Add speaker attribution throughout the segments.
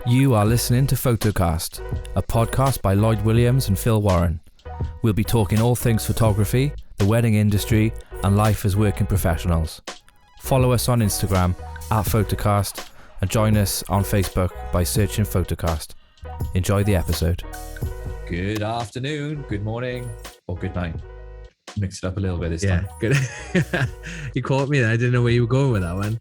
Speaker 1: You are listening to Photocast, a podcast by Lloyd Wiliams and Phil Warren. We'll be talking all things photography, the wedding industry, and life as working professionals. Follow us on Instagram @Photocast and join us on Facebook by searching Photocast. Enjoy the episode.
Speaker 2: Good afternoon, good morning, or good night. Mix it up a little bit this time.
Speaker 3: Good. You caught me there. I didn't know where you were going with that one.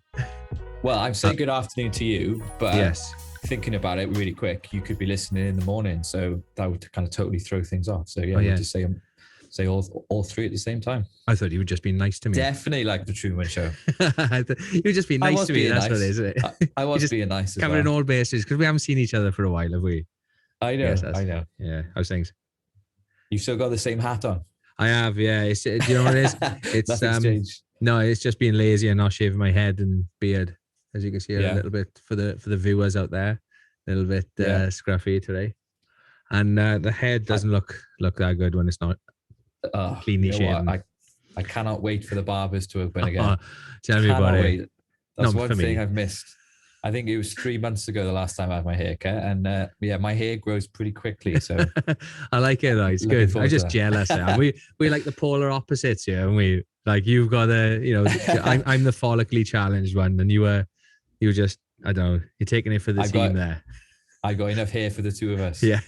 Speaker 2: Well, I'm saying good afternoon to you, but
Speaker 3: yes,
Speaker 2: thinking about it really quick, you could be listening in the morning, so that would kind of totally throw things off. So yeah, we'll just say all three at the same time.
Speaker 3: I thought you were just being nice to me.
Speaker 2: Definitely like the Truman Show.
Speaker 3: You were just being nice to me. That's what it is, isn't it?
Speaker 2: I was being nice as well.
Speaker 3: Covering all bases because we haven't seen each other for a while, have we?
Speaker 2: I know.
Speaker 3: Yes,
Speaker 2: I know.
Speaker 3: Yeah, how's things?
Speaker 2: You've still got the same hat on.
Speaker 3: I have, yeah. It's, do you know what it is? It's
Speaker 2: Nothing's changed.
Speaker 3: No, it's just being lazy and not shaving my head and beard, as you can see a little bit for the viewers out there, a little bit scruffy today, and the head doesn't look that good when it's not cleanly shaven.
Speaker 2: I cannot wait for the barbers to open again.
Speaker 3: Tell me about it.
Speaker 2: That's one thing I've missed. I think it was 3 months ago the last time I had my haircut, and my hair grows pretty quickly. So
Speaker 3: I like it though. It's good. I'm just jealous. We like the polar opposites here, and we like you've got I'm the follically challenged one, and you were just I don't know. You're taking it for the team there.
Speaker 2: I got enough hair for the two of us.
Speaker 3: Yeah.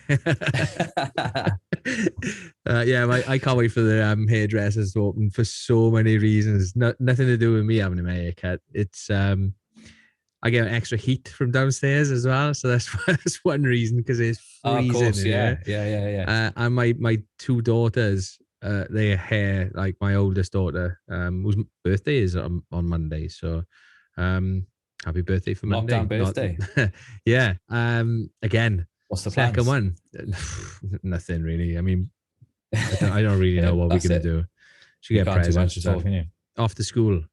Speaker 3: I can't wait for the hairdressers to open for so many reasons. Nothing to do with me having a haircut. It's I get extra heat from downstairs as well, so that's one reason, because it's freezing.
Speaker 2: Of course, yeah.
Speaker 3: And my two daughters, their hair, like my oldest daughter, whose birthday is on Monday, so happy birthday for Monday.
Speaker 2: Lockdown birthday.
Speaker 3: Yeah. Again,
Speaker 2: what's the
Speaker 3: second
Speaker 2: plans?
Speaker 3: one? Nothing really. I mean, I don't really know what we're gonna do. Should get presents off to school.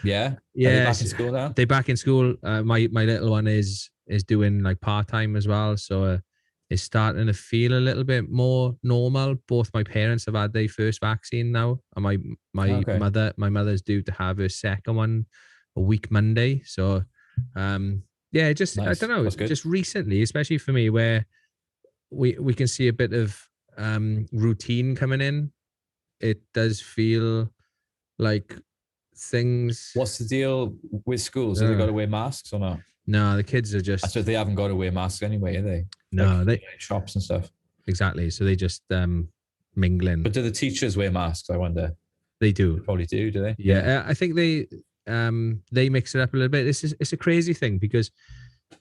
Speaker 2: Yeah.
Speaker 3: Yeah.
Speaker 2: Are they back in school now?
Speaker 3: They're back in school. My little one is doing like part-time as well, so it's starting to feel a little bit more normal. Both my parents have had their first vaccine now, and my mother's due to have her second one a week Monday. So just nice. I don't know, just recently, especially for me, where we can see a bit of routine coming in, it does feel like things.
Speaker 2: What's the deal with schools? Have they got to wear masks or not?
Speaker 3: No, the kids are just.
Speaker 2: So they haven't got to wear masks anyway, are they?
Speaker 3: No,
Speaker 2: like, shops and stuff.
Speaker 3: Exactly. So they just mingling.
Speaker 2: But do the teachers wear masks? I wonder.
Speaker 3: They do.
Speaker 2: They probably do they?
Speaker 3: Yeah, I think they mix it up a little bit. It's a crazy thing because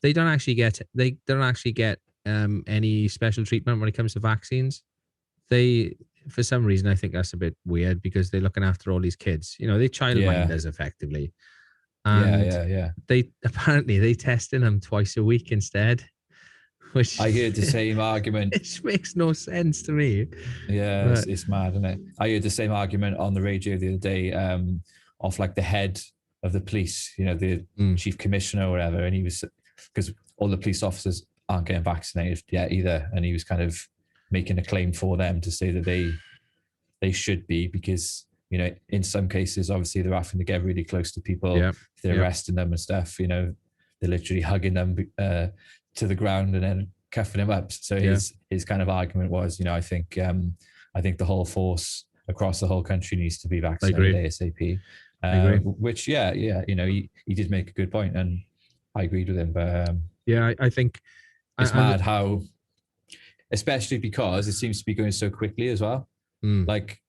Speaker 3: they don't actually get any special treatment when it comes to vaccines. They, for some reason, I think that's a bit weird because they're looking after all these kids. You know, they childminders effectively. And they testing them twice a week instead. Which
Speaker 2: I heard the same argument.
Speaker 3: It makes no sense to me.
Speaker 2: Yeah, it's mad, isn't it? I heard the same argument on the radio the other day, off like the head of the police, you know, the chief commissioner or whatever, and he was, because all the police officers aren't getting vaccinated yet either, and he was kind of making a claim for them to say that they should be, because, you know, in some cases, obviously they're having to get really close to people. They're arresting them and stuff, you know, they're literally hugging them to the ground and then cuffing them up. So his kind of argument was, you know, I think the whole force across the whole country needs to be vaccinated ASAP. Which, you know, he did make a good point, and I agreed with him. But
Speaker 3: I think
Speaker 2: it's mad how, especially because it seems to be going so quickly as well. Like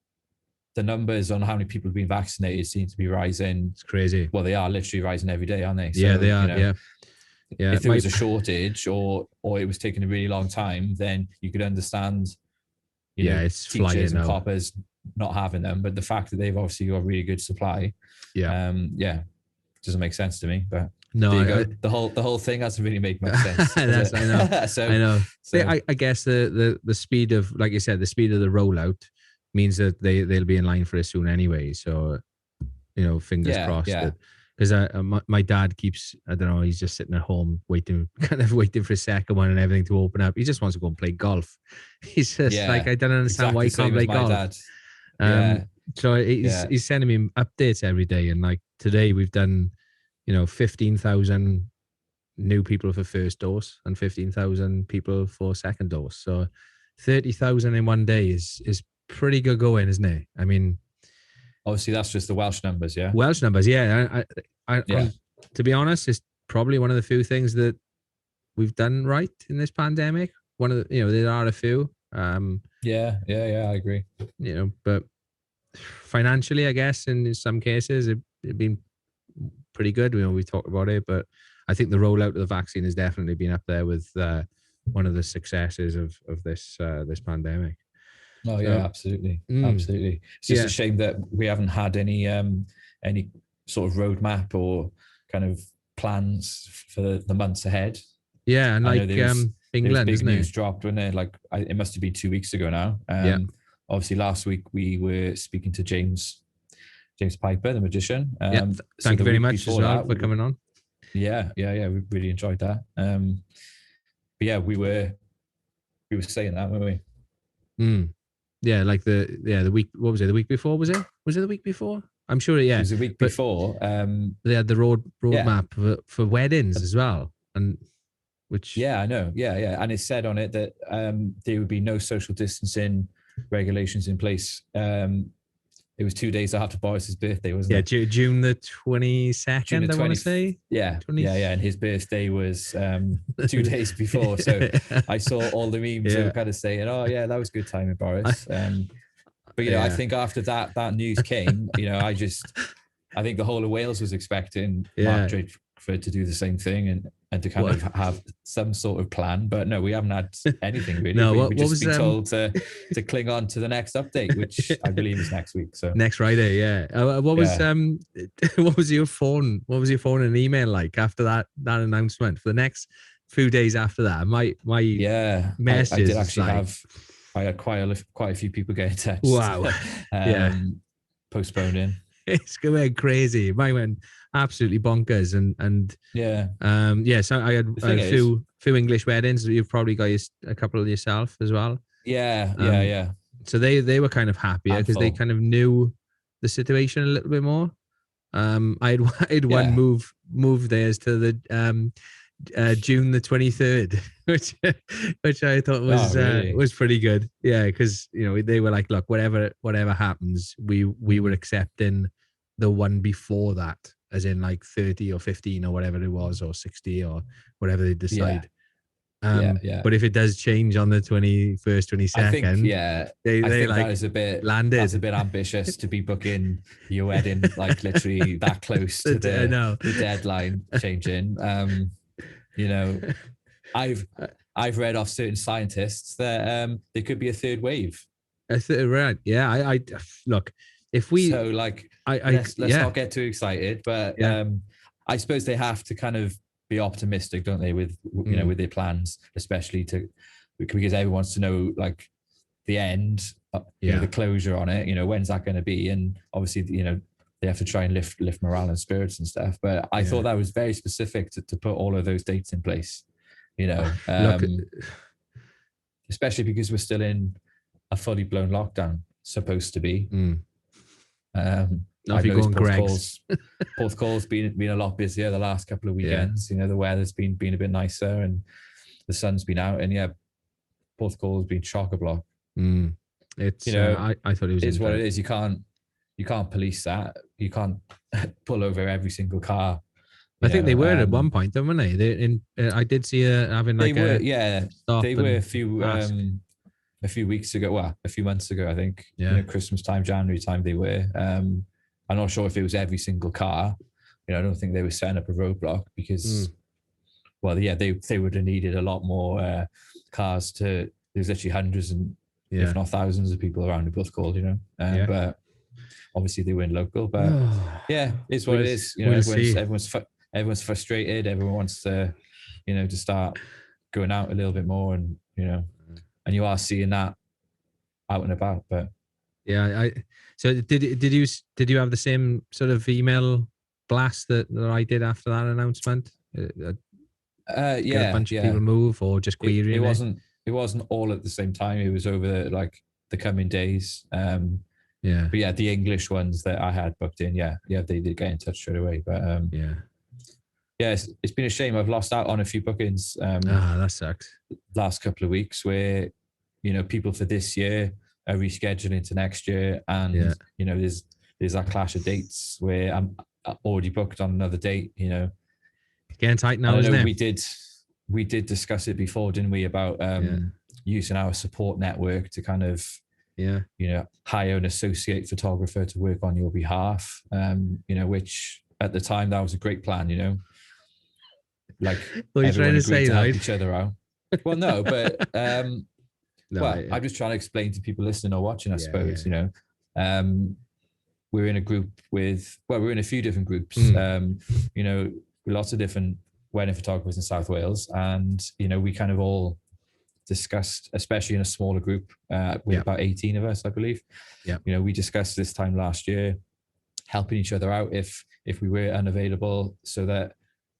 Speaker 2: the numbers on how many people have been vaccinated seem to be rising.
Speaker 3: It's crazy.
Speaker 2: Well, they are literally rising every day, aren't they? So,
Speaker 3: yeah, they are.
Speaker 2: You know,
Speaker 3: yeah.
Speaker 2: If there was a shortage or it was taking a really long time, then you could understand, you know,
Speaker 3: it's
Speaker 2: teachers and
Speaker 3: now.
Speaker 2: coppers not having them. But the fact that they've obviously got a really good supply, doesn't make sense to me. But
Speaker 3: no,
Speaker 2: the whole thing hasn't really made much sense.
Speaker 3: I know. I know. So I guess the speed of, like you said, the speed of the rollout means that they'll be in line for it soon anyway. So, you know, fingers crossed. Because my dad keeps, I don't know, he's just sitting at home waiting for a second one and everything to open up. He just wants to go and play golf. He's just like, I don't understand why he can't play golf. So he's sending me updates every day, and like today we've done, you know, 15,000 new people for first dose and 15,000 people for second dose. So 30,000 in one day is pretty good going, isn't it? I mean,
Speaker 2: obviously that's just the Welsh numbers, yeah.
Speaker 3: Welsh numbers, yeah.
Speaker 2: Yeah.
Speaker 3: To be honest, it's probably one of the few things that we've done right in this pandemic. One of the, there are a few.
Speaker 2: Yeah, I agree.
Speaker 3: But financially, I guess in some cases it'd been pretty good. We talked about it, but I think the rollout of the vaccine has definitely been up there with one of the successes of this pandemic.
Speaker 2: Oh yeah, absolutely. Absolutely. It's just a shame that we haven't had any sort of roadmap or kind of plans for the months ahead.
Speaker 3: Yeah, and like England,
Speaker 2: there was big
Speaker 3: isn't
Speaker 2: news
Speaker 3: it?
Speaker 2: dropped, wasn't it? Like it must have been 2 weeks ago now.
Speaker 3: Yeah.
Speaker 2: Obviously, last week we were speaking to James Piper, the magician.
Speaker 3: Thank you very much as well for coming on.
Speaker 2: Yeah. We really enjoyed that. But yeah, we were saying that, weren't we?
Speaker 3: Yeah, like the week. What was it? The week before? Was it the week before? I'm sure. Yeah,
Speaker 2: it was the week before.
Speaker 3: They had the roadmap for weddings as well, and which.
Speaker 2: Yeah, I know. Yeah, and it said on it that there would be no social distancing regulations in place. It was 2 days after Boris's birthday, wasn't it?
Speaker 3: Yeah, June the 22nd, I want to say.
Speaker 2: Yeah, and his birthday was 2 days before. So I saw all the memes that were kind of saying, "Oh yeah, that was good timing, Boris." But I think after that news came, I think the whole of Wales was expecting Mark Drakeford to do the same thing and to kind of have some sort of plan, but no, we haven't had anything really.
Speaker 3: No,
Speaker 2: we've just been told to cling on to the next update, which I believe is next week. So
Speaker 3: next Friday, yeah. What was your phone? What was your phone and email like after that announcement for the next few days after that? My messages.
Speaker 2: I did actually I had quite a few people get in touch.
Speaker 3: Wow.
Speaker 2: Postponing.
Speaker 3: It's going crazy. Mine went absolutely bonkers, and so I had a few English weddings. You've probably got a couple of yourself as well.
Speaker 2: Yeah.
Speaker 3: So they were kind of happier because they kind of knew the situation a little bit more. I had one move theirs to the June the 23rd, which I thought was pretty good. Yeah, because they were like, look, whatever happens, we were accepting the one before that, as in like 30 or 15 or whatever it was, or 60 or whatever they decide. But if it does change on the 21st, 22nd,
Speaker 2: I think
Speaker 3: they
Speaker 2: that is a bit
Speaker 3: landed. That's
Speaker 2: a bit ambitious to be booking your wedding like literally that close to the deadline changing. I've read off certain scientists that there could be a third wave.
Speaker 3: Right. Yeah. I look, if we
Speaker 2: let's not get too excited, but I suppose they have to kind of be optimistic, don't they, with with their plans, especially because everyone wants to know like the end, the closure on it. When's that going to be? And obviously, they have to try and lift morale and spirits and stuff. But I thought that was very specific to put all of those dates in place. Especially because we're still in a fully blown lockdown, supposed to be.
Speaker 3: Not if you're going Greg's.
Speaker 2: Porthcawl's been a lot busier the last couple of weekends. The weather's been a bit nicer and the sun's been out, and Porthcawl's been chock-a-block.
Speaker 3: It's I thought it was.
Speaker 2: It's what it is. You can't police that. You can't pull over every single car.
Speaker 3: I think they were at one point, weren't they? I did see having like
Speaker 2: they were a few weeks ago. Well, a few months ago, I think. Christmas time, January time, they were. I'm not sure if it was every single car. I don't think they were setting up a roadblock because, they would have needed a lot more cars to. There's literally hundreds and if not thousands of people around the Porthcawl, but obviously they weren't local. But it's what it is. Everyone's frustrated. Everyone wants to, to start going out a little bit more, and and you are seeing that out and about. But
Speaker 3: so did you have the same sort of email blast that I did after that announcement? A bunch of people move, or just querying
Speaker 2: it wasn't all at the same time. It was over like the coming days. But the English ones that I had booked in, they did get in touch straight away. But yeah, it's been a shame. I've lost out on a few bookings
Speaker 3: That sucks.
Speaker 2: last couple of weeks where, people for this year are rescheduling to next year, and there's that clash of dates where I'm already booked on another date.
Speaker 3: Getting tight now,
Speaker 2: I
Speaker 3: isn't
Speaker 2: know
Speaker 3: it?
Speaker 2: we did discuss it before, didn't we, about using our support network to kind of hire an associate photographer to work on your behalf. Which at the time that was a great plan. Like
Speaker 3: What are you
Speaker 2: everyone
Speaker 3: trying to
Speaker 2: agreed
Speaker 3: say,
Speaker 2: to help
Speaker 3: Lloyd?
Speaker 2: each other out. Well, no, but
Speaker 3: No,
Speaker 2: I'm just trying to explain to people listening or watching, I suppose.
Speaker 3: yeah.
Speaker 2: We're in a group we're in a few different groups. Lots of different wedding photographers in South Wales, and we kind of all discussed, especially in a smaller group with about 18 of us, I believe.
Speaker 3: Yeah.
Speaker 2: We discussed this time last year helping each other out if we were unavailable, so that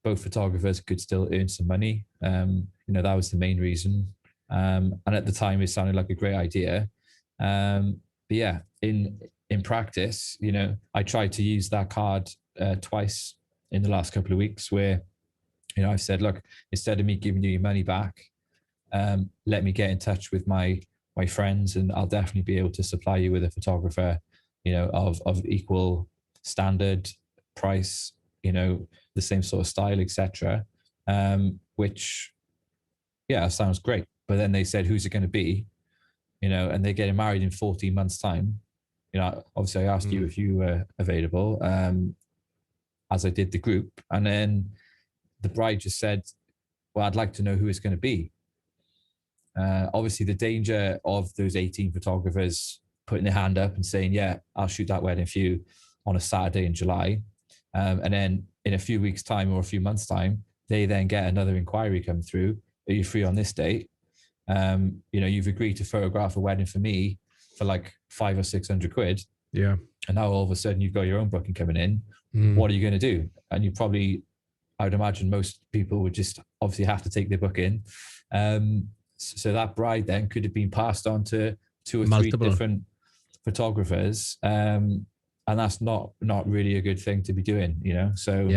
Speaker 2: both photographers could still earn some money. That was the main reason. And at the time, it sounded like a great idea. But yeah, in practice, I tried to use that card twice in the last couple of weeks, where I've said, look, instead of me giving you your money back, let me get in touch with my friends, and I'll definitely be able to supply you with a photographer, of equal standard, price, the same sort of style, etc. Which, sounds great. But then they said, who's it going to be? And they're getting married in 14 months' time. Obviously I asked you if you were available, as I did the group. And then the bride just said, well, I'd like to know who it's going to be. Obviously the danger of those 18 photographers putting their hand up and saying, yeah, I'll shoot that wedding for you on a Saturday in July. And then in a few weeks' time or a few months' time, they then get another inquiry come through. Are you free on this date? You've agreed to photograph a wedding for me for like 500 or 600 quid.
Speaker 3: Yeah.
Speaker 2: And now all of a sudden you've got your own booking coming in. What are you going to do? And I would imagine most people would just obviously have to take their booking. So that bride then could have been passed on to 2 or 3 different photographers. And that's not really a good thing to be doing, So,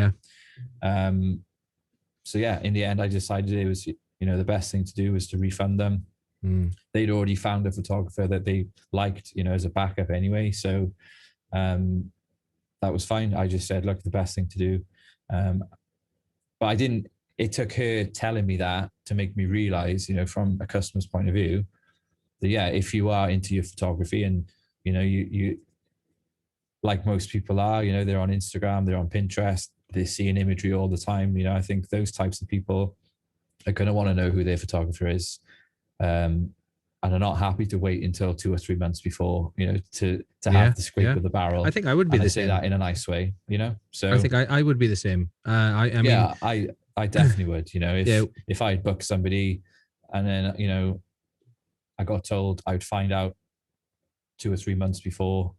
Speaker 2: in the end, I decided it was, the best thing to do was to refund them. They'd already found a photographer that they liked, as a backup anyway. So that was fine. I just said, look, the best thing to do. But it took her telling me that to make me realize, from a customer's point of view, that, if you are into your photography and, you like most people are, they're on Instagram, they're on Pinterest, they're seeing imagery all the time. I think those types of people are going to want to know who their photographer is, and are not happy to wait until 2 or 3 months before, to have the scrape of the barrel.
Speaker 3: I think I would be the same.
Speaker 2: Say that in a nice way, So
Speaker 3: I think I would be the same. I mean,
Speaker 2: I definitely would. If I booked somebody and then I got told I would find out 2 or 3 months before.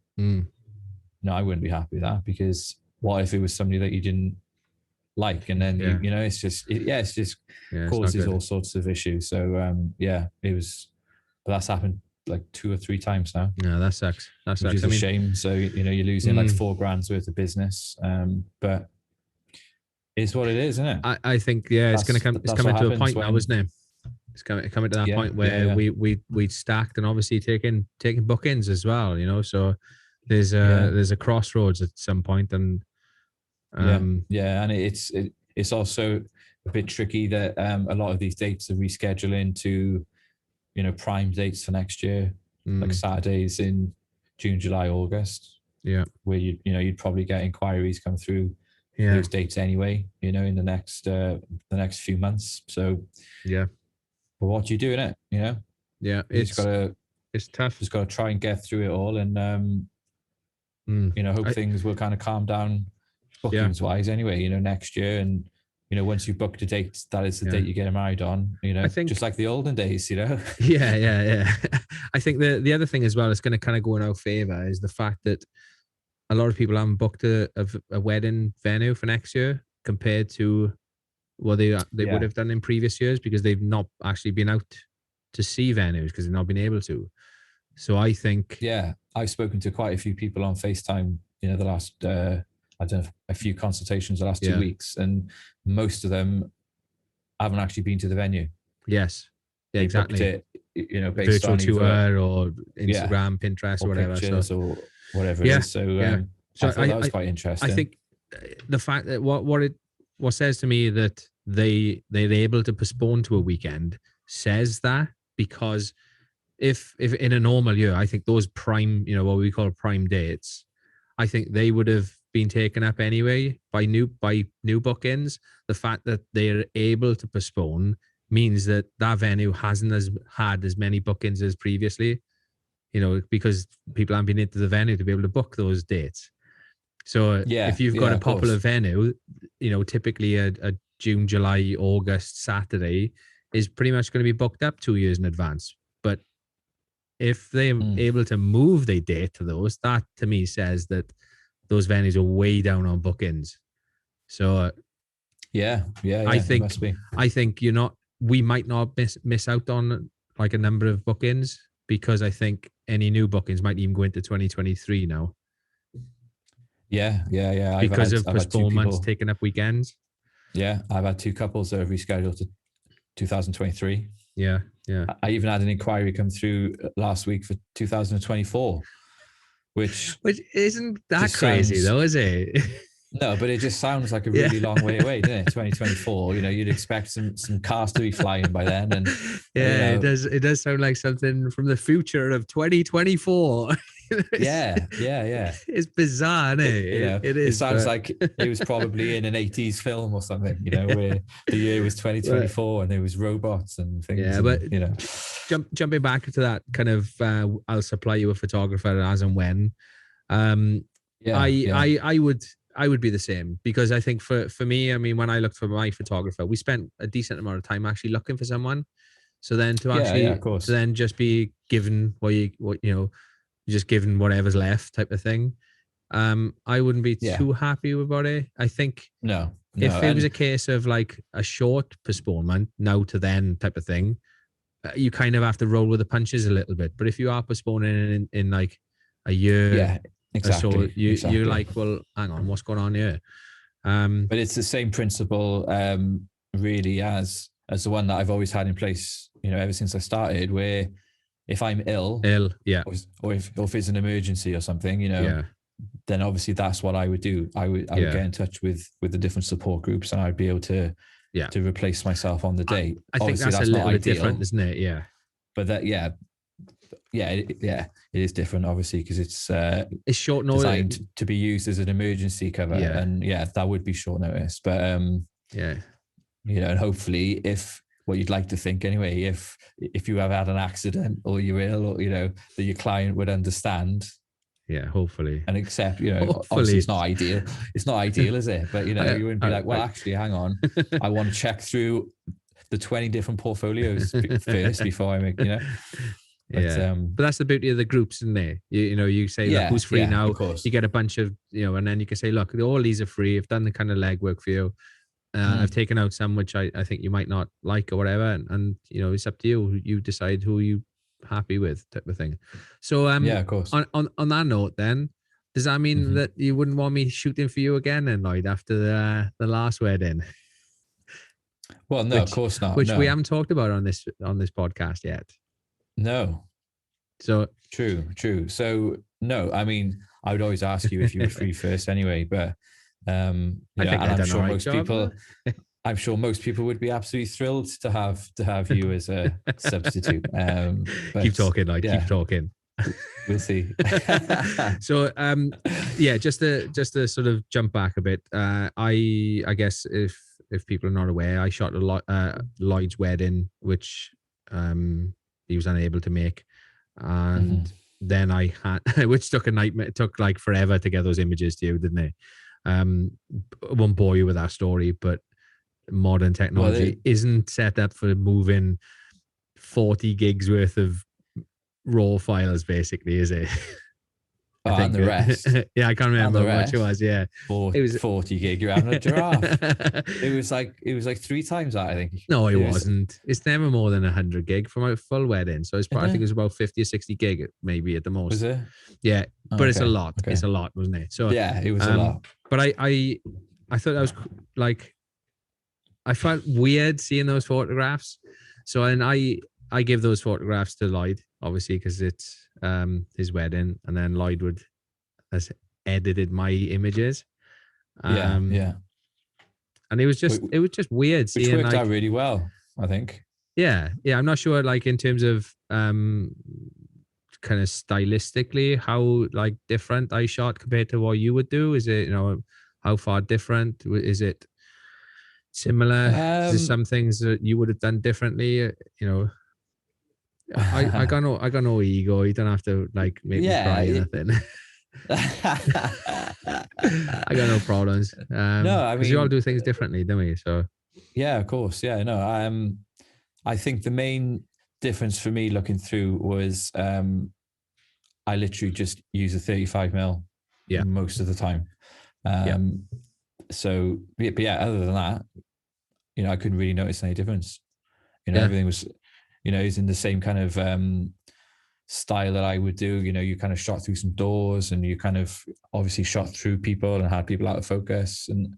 Speaker 2: No, I wouldn't be happy with that, because what if it was somebody that you didn't like, and then it's just causes all sorts of issues. So it was, but that's happened like 2 or 3 times now.
Speaker 3: Yeah, that sucks. Which
Speaker 2: is a shame. So you're losing like $4,000 worth of business, but it's what it is, isn't it?
Speaker 3: I think it's coming to a point now, isn't it? It's coming to that point where we stacked and obviously taking bookings as well, So there's a crossroads at some point, and
Speaker 2: and it's also a bit tricky that a lot of these dates are rescheduling to prime dates for next year, like Saturdays in June, July, August. Where you'd probably get inquiries come through those dates anyway, in the next few months. So but what do you do in it? It's
Speaker 3: tough.
Speaker 2: Just got to try and get through it all, and hope things will kind of calm down bookings wise anyway, next year. And once you've booked a date, that is the date you get married on, I think, just like the olden days, yeah.
Speaker 3: I think the other thing as well is going to kind of go in our favor is the fact that a lot of people haven't booked a wedding venue for next year compared to what they would have done in previous years, because they've not actually been out to see venues because they've not been able to. So I think
Speaker 2: I've spoken to quite a few people on FaceTime, the last I've done a few consultations the last 2
Speaker 3: Yeah.
Speaker 2: weeks, and most of them haven't actually been to the venue.
Speaker 3: Yes. Yeah,
Speaker 2: They
Speaker 3: exactly.
Speaker 2: booked it, based
Speaker 3: Virtual
Speaker 2: on either,
Speaker 3: tour or Instagram, Pinterest, or whatever.
Speaker 2: pictures
Speaker 3: So
Speaker 2: or whatever
Speaker 3: yeah,
Speaker 2: it is. So,
Speaker 3: yeah. So
Speaker 2: I thought that was quite interesting.
Speaker 3: I think the fact that what says to me that they're able to postpone to a weekend says that, because if in a normal year, I think those prime, what we call prime dates, I think they would have been taken up anyway by new bookings. The fact that they're able to postpone means that venue hasn't had as many bookings as previously, because people haven't been into the venue to be able to book those dates. So if you've got a popular venue, typically a June, July, August Saturday is pretty much going to be booked up 2 years in advance. But if they're able to move their date to those, that to me says that those venues are way down on bookings. So I think
Speaker 2: must be.
Speaker 3: I think we might not miss out on like a number of bookings, because I think any new bookings might even go into 2023 now.
Speaker 2: Yeah.
Speaker 3: Because of postponements taking up weekends.
Speaker 2: Yeah, I've had 2 couples that have rescheduled to 2023.
Speaker 3: Yeah.
Speaker 2: I even had an inquiry come through last week for 2024, which
Speaker 3: isn't that crazy though, is it?
Speaker 2: No, but it just sounds like a really long way away, doesn't it? 2024. You'd expect some cars to be flying by then, and
Speaker 3: it does. It does sound like something from the future of 2024.
Speaker 2: Yeah.
Speaker 3: It's bizarre, isn't it? It is.
Speaker 2: It sounds like it was probably in an 80s film or something, where the year was 2024 and there was robots and things.
Speaker 3: Yeah, but jumping back to that kind of, I'll supply you a photographer as and when. I would be the same, because I think for me, I mean, when I looked for my photographer, we spent a decent amount of time actually looking for someone. So then to then just be given just given whatever's left type of thing. I wouldn't be too happy about it. I think if it was a case of like a short postponement, now to then type of thing, you kind of have to roll with the punches a little bit. But if you are postponing in like a year,
Speaker 2: exactly.
Speaker 3: So you're like, well, hang on, what's going on here?
Speaker 2: But it's the same principle, really, as the one that I've always had in place, ever since I started, where if I'm ill, or if it's an emergency or something, then obviously that's what I would do. I would get in touch with the different support groups, and I'd be able to replace myself on the day.
Speaker 3: I think that's a little bit different, isn't it? Yeah.
Speaker 2: But that, it is different, obviously, because it's
Speaker 3: short notice,
Speaker 2: designed to be used as an emergency cover, and that would be short notice. But and hopefully, if what you'd like to think anyway, if you have had an accident or you're ill, or that your client would understand.
Speaker 3: Yeah, hopefully.
Speaker 2: And accept, obviously it's not ideal. It's not ideal, is it? But you wouldn't be like, well, actually, hang on, I want to check through the 20 different portfolios first before I make, But,
Speaker 3: but that's the beauty of the groups, isn't it? You say, look, who's free now? You get a bunch of, and then you can say, look, all these are free. I've done the kind of legwork for you. I've taken out some which I think you might not like or whatever, and it's up to you. You decide who you happy with, type of thing. So
Speaker 2: of course.
Speaker 3: On that note, then, does that mean that you wouldn't want me shooting for you again, then, Lloyd, after the last wedding?
Speaker 2: Well, no, of course not.
Speaker 3: Which we haven't talked about on this podcast yet.
Speaker 2: No.
Speaker 3: So
Speaker 2: true. So no, I mean, I would always ask you if you were free first anyway, but I'm sure most people would be absolutely thrilled to have you as a substitute. But
Speaker 3: keep talking, Lloyd. Keep talking.
Speaker 2: We'll see.
Speaker 3: So just to sort of jump back a bit, I guess if people are not aware, I shot Lloyd's wedding, which he was unable to make, and then I had, which took a nightmare. It took like forever to get those images to you, didn't it? I won't bore you with that story, but modern technology isn't set up for moving 40 gigs worth of raw files, basically, is it?
Speaker 2: Oh, and the rest.
Speaker 3: Yeah, I can't remember how much it was. Yeah,
Speaker 2: it was 40 gig. You're having a giraffe. It was like 3 times that, I think.
Speaker 3: No, it wasn't. It's never more than 100 gig for my full wedding. So it's probably, I think it was about 50 or 60 gig maybe at the most.
Speaker 2: Was it?
Speaker 3: Yeah, but it's a lot. Okay. It's a lot, wasn't it? So
Speaker 2: yeah, it was a lot.
Speaker 3: But I thought that was like, I felt weird seeing those photographs. So and I give those photographs to Lloyd, obviously, because it's his wedding, and then Lloyd has edited my images.
Speaker 2: Yeah.
Speaker 3: And it was just weird seeing,
Speaker 2: which worked out really well, I think.
Speaker 3: Yeah. I'm not sure, like, in terms of kind of stylistically how like different I shot compared to what you would do. Is it, how far different? Is it similar? Is there some things that you would have done differently? I got no ego. You don't have to like make me cry or nothing. I got no problems. No, I mean, you all do things differently, don't we? So
Speaker 2: yeah, of course. Yeah, no. I think the main difference for me looking through was I literally just use a 35mm most of the time. So, but yeah, other than that, I couldn't really notice any difference. Everything was, is in the same kind of style that I would do. You kind of shot through some doors, and you kind of obviously shot through people and had people out of focus, and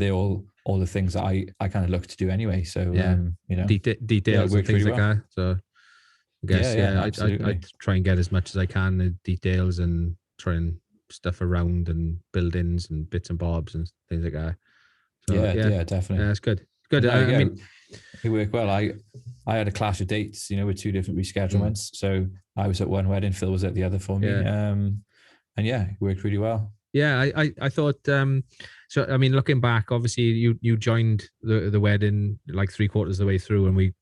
Speaker 2: they're all the things that I kind of look to do anyway. So
Speaker 3: details and things like that. So I guess I try and get as much as I can, the details, and try and stuff around and buildings and bits and bobs and things like that. So,
Speaker 2: yeah, definitely.
Speaker 3: Yeah, it's good. Good.
Speaker 2: No,
Speaker 3: I mean,
Speaker 2: it worked well. I had a clash of dates, with 2 different reschedulements. So I was at one wedding, Phil was at the other for me. And it worked really well. Yeah,
Speaker 3: I thought. So I mean, looking back, obviously you joined the wedding like 3/4 of the way through, and we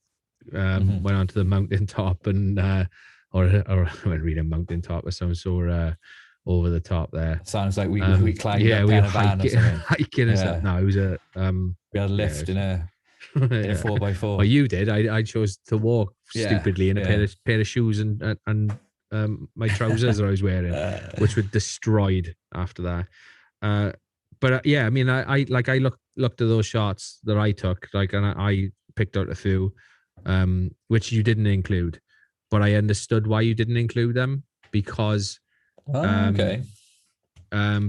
Speaker 3: went onto the mountaintop, and or I went read a mountaintop or some sort of over the top there.
Speaker 2: Sounds like we climbed up we were
Speaker 3: hiking and stuff. No, it was a
Speaker 2: we had a lift in a 4x4.
Speaker 3: Well, you did. I chose to walk stupidly in a pair of shoes and my trousers that I was wearing, which were destroyed after that. But I mean, I looked at those shots that I took, and I picked out a few, which you didn't include, but I understood why you didn't include them, because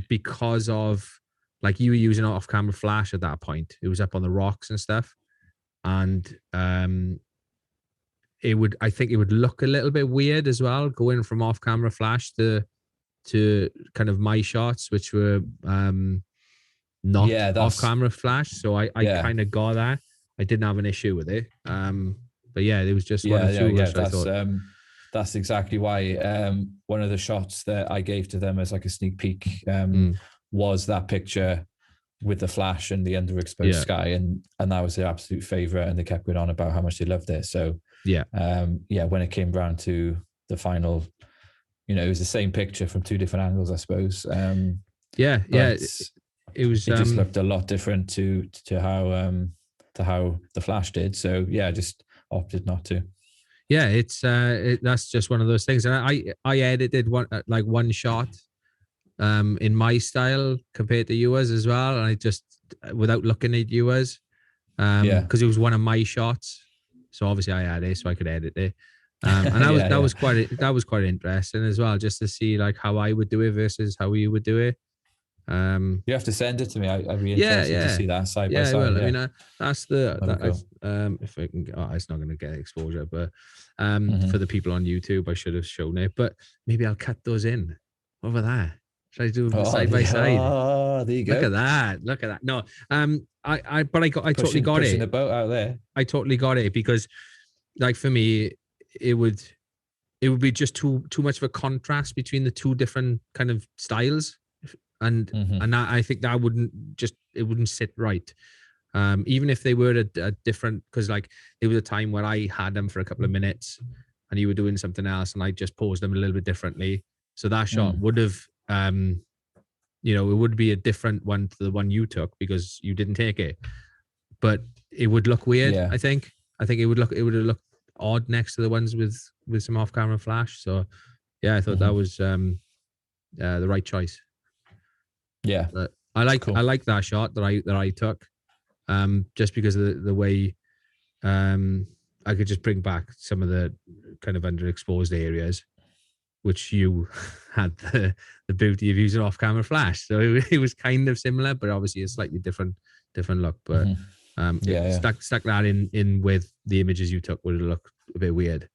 Speaker 3: because of, like, you were using an off-camera flash at that point. It was up on the rocks and stuff, and I think it would look a little bit weird as well, going from off-camera flash to kind of my shots, which were not off-camera flash. So I kind of got that. I didn't have an issue with it. But yeah, it was just one or two. I thought.
Speaker 2: That's exactly why one of the shots that I gave to them as like a sneak peek was that picture with the flash and the underexposed sky, and that was their absolute favorite, and they kept going on about how much they loved it. So when it came round to the final, it was the same picture from 2 different angles, I suppose. It just looked a lot different to how the flash did. So I just opted not to.
Speaker 3: Yeah, it's that's just one of those things. And I edited one shot in my style compared to yours as well, and I just, without looking at yours, because it was one of my shots, so obviously I had it, so I could edit it, and that was quite interesting as well, just to see like how I would do it versus how you would do it.
Speaker 2: You have to send it to me. I'd be interested to see that side by side.
Speaker 3: Well, I mean, that's cool. If I can, it's not going to get exposure, but for the people on YouTube, I should have shown it. But maybe I'll cut those in over there. Should I do side by side?
Speaker 2: Oh, there you go.
Speaker 3: Look at that. No, I totally got it.
Speaker 2: Pushing the boat out there.
Speaker 3: I totally got it, because, like, for me, it would be just too much of a contrast between the 2 different kind of styles. And I think that wouldn't sit right, even if they were a different, because like there was a time where I had them for a couple of minutes and you were doing something else, and I just posed them a little bit differently, so that shot would have it would be a different one to the one you took because you didn't take it, but it would look weird. I think it would have looked odd next to the ones with some off-camera flash. So I thought that was the right choice.
Speaker 2: Yeah.
Speaker 3: But I like that shot that I took, just because of the way, I could just bring back some of the kind of underexposed areas, which you had the beauty of using off-camera flash. So it was kind of similar, but obviously a slightly different look. But stuck that in with the images you took would have looked a bit weird.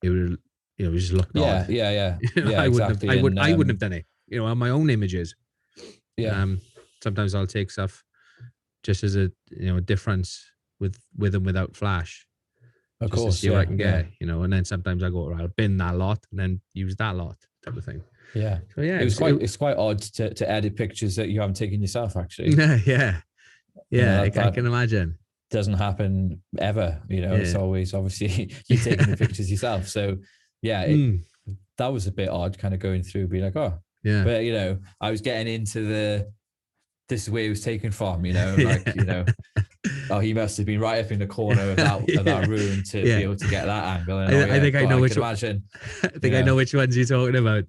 Speaker 3: It would, just looked odd.
Speaker 2: Yeah.
Speaker 3: I
Speaker 2: exactly.
Speaker 3: I wouldn't have done it. On my own images.
Speaker 2: Yeah.
Speaker 3: Sometimes I'll take stuff just as a difference with and without flash.
Speaker 2: Of
Speaker 3: just
Speaker 2: course,
Speaker 3: to see what I can get, and then sometimes I go, right, I'll bin that lot and then use that lot type of thing.
Speaker 2: Yeah.
Speaker 3: So yeah,
Speaker 2: it's quite odd to edit pictures that you haven't taken yourself, actually.
Speaker 3: yeah. I can imagine.
Speaker 2: Doesn't happen ever, it's always obviously you're taking the pictures yourself. So yeah, that was a bit odd kind of going through, being like, oh, yeah. But I was getting into this is where it was taken from, oh, he must have been right up in the corner of that room to be able to get that angle. And
Speaker 3: I think I know which one.
Speaker 2: Imagine.
Speaker 3: I think I know which ones you're talking about.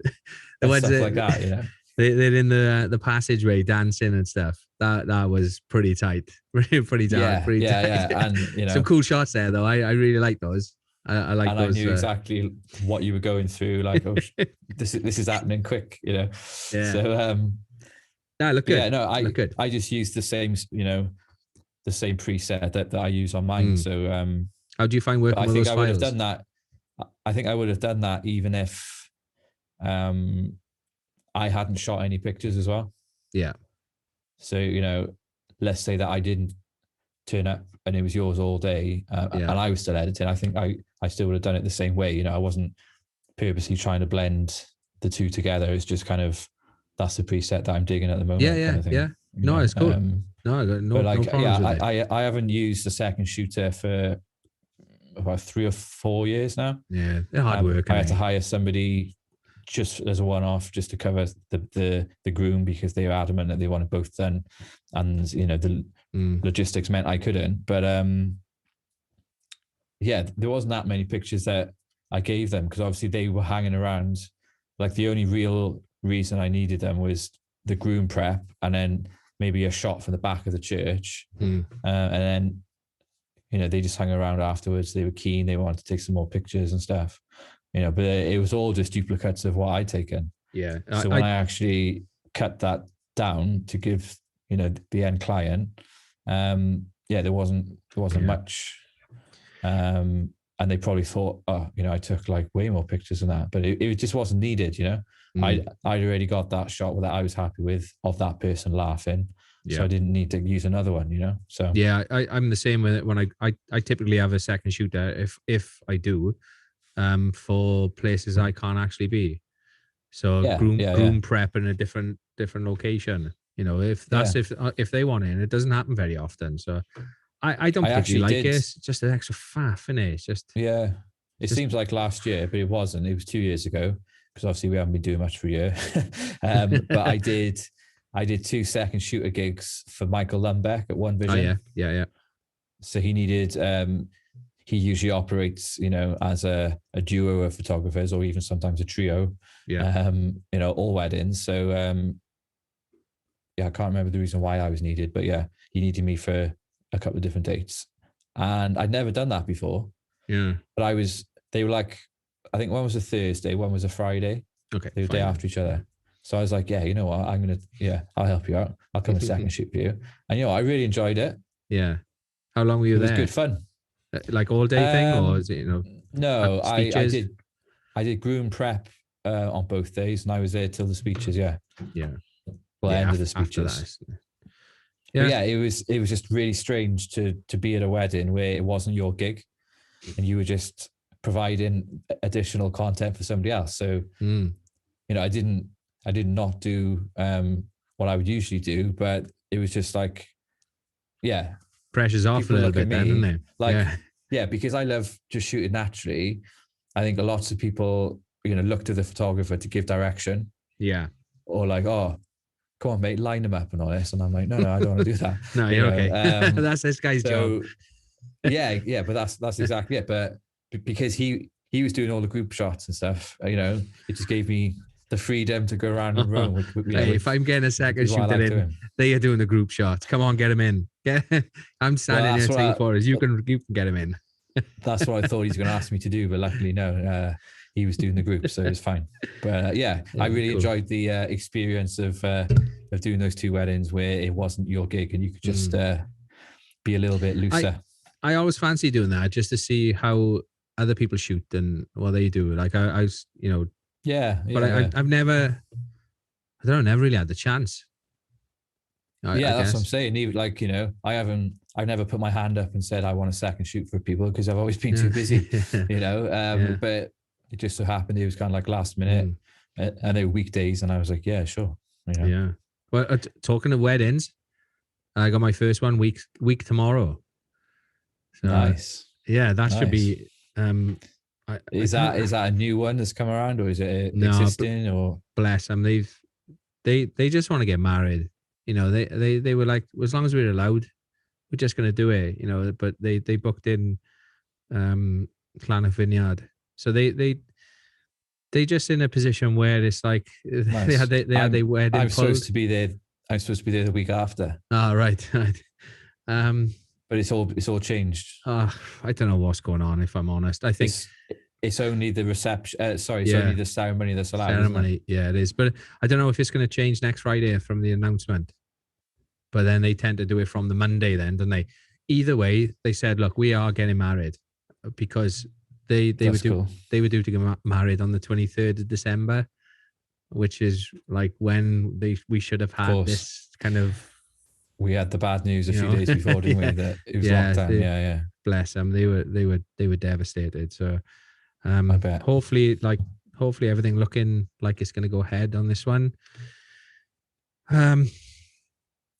Speaker 3: The ones
Speaker 2: stuff like that,
Speaker 3: They're in the passageway dancing and stuff. That was pretty tight. pretty tight. And some cool shots there though. I really like those. I like those.
Speaker 2: I knew exactly what you were going through. Like, oh, this is happening quick, Yeah. So
Speaker 3: look good.
Speaker 2: Yeah, no,
Speaker 3: look good.
Speaker 2: I just used the same, the same preset that I use on mine. So
Speaker 3: how do you find working with those files?
Speaker 2: I would have done that. I think I would have done that even if I hadn't shot any pictures as well.
Speaker 3: Yeah.
Speaker 2: So, let's say that I didn't turn up and it was yours all day, and I was still editing. I think I still would have done it the same way. I wasn't purposely trying to blend the two together. It's just kind of, that's the preset that I'm digging at the moment.
Speaker 3: Yeah. No, it's cool. No, I got no problems with it.
Speaker 2: I haven't used the second shooter for about 3 or 4 years now.
Speaker 3: Yeah, they're hard work.
Speaker 2: I had to hire somebody just as a one-off, just to cover the groom, because they were adamant that they wanted both done, and the logistics meant I couldn't. But there wasn't that many pictures that I gave them, because obviously they were hanging around. Like, the only real reason I needed them was the groom prep, and then maybe a shot from the back of the church, and then they just hung around afterwards. They were keen, they wanted to take some more pictures and stuff, but it was all just duplicates of what I'd taken. So when I actually cut that down to give the end client, there wasn't much, and they probably thought, oh, I took like way more pictures than that, but it just wasn't needed. I'd already got that shot that I was happy with, of that person laughing. So I didn't need to use another one, So
Speaker 3: I'm the same with it. When I typically have a second shooter if I do, for places I can't actually be. So groom prep in a different location. If that's if they want in, it doesn't happen very often. So I don't particularly like it. It's just an extra faff, isn't it? It's just
Speaker 2: It seems like last year, but it wasn't. It was 2 years ago, because obviously we haven't been doing much for a year. But I did 2 second shooter gigs for Michael Lumbeck at One Vision.
Speaker 3: Oh, yeah.
Speaker 2: So he needed, he usually operates, as a duo of photographers, or even sometimes a trio. All weddings. So I can't remember the reason why I was needed, but he needed me for a couple of different dates, and I'd never done that before. But they were like, I think one was a Thursday, one was a Friday.
Speaker 3: Okay,
Speaker 2: they were day after each other. So I was like, you know what, I'll help you out. I'll come a second shoot for you. And I really enjoyed it.
Speaker 3: Yeah. How long were you there?
Speaker 2: It was good fun.
Speaker 3: Like all day thing, or is it
Speaker 2: No, I did groom prep on both days, and I was there till the speeches. End of the speeches. It was just really strange to be at a wedding where it wasn't your gig, and you were just providing additional content for somebody else. So I did not do what I would usually do, but it was just like,
Speaker 3: pressure's off a little bit then, isn't it?
Speaker 2: Like, because I love just shooting naturally. I think lots of people, look to the photographer to give direction. Yeah. Or like, oh, come on, mate, line them up and all this. And I'm like, no, I don't want to do that.
Speaker 3: No, you're okay. That's this guy's job.
Speaker 2: But that's exactly it. But because he was doing all the group shots and stuff, it just gave me the freedom to go around and roam.
Speaker 3: If I'm getting a second shooter in, they are doing the group shots. Come on, get him in. I'm standing here taking photos. You can get him in.
Speaker 2: That's what I thought he was going to ask me to do, but luckily no. He was doing the group, so it was fine. But I really enjoyed the experience of doing those 2 weddings where it wasn't your gig and you could just be a little bit looser.
Speaker 3: I always fancy doing that just to see how other people shoot and what they do. Like I was, I've never really had the chance.
Speaker 2: I that's guess. What I'm saying. Even like, I've never put my hand up and said I want a second shoot for people because I've always been too busy, but it just so happened it was kind of like last minute and they were weekdays and I was like, yeah, sure.
Speaker 3: Yeah. Well, talking of weddings, I got my first one week tomorrow. So, nice. Yeah, that should be.
Speaker 2: Is that a new one that's come around, or is it existing? Or
Speaker 3: bless them, they just want to get married. They were like, as long as we're allowed, we're just going to do it. But they booked in Clan of Vineyard, so they just in a position where it's like nice. they had their wedding.
Speaker 2: I'm supposed to be there the week after.
Speaker 3: Oh, right.
Speaker 2: But it's all changed.
Speaker 3: I don't know what's going on, if I'm honest. I think
Speaker 2: it's only the reception. Only the ceremony that's allowed.
Speaker 3: Ceremony, yeah, it is. But I don't know if it's going to change next Friday from the announcement. But then they tend to do it from the Monday, then, don't they? Either way, they said, "Look, we are getting married," because they were due to get married on the 23rd of December, which is like when we should have had this kind of.
Speaker 2: We had the bad news a few days before, didn't we? That it was lockdown.
Speaker 3: Bless them. They were devastated. So, I bet. Hopefully everything looking like it's going to go ahead on this one. It'd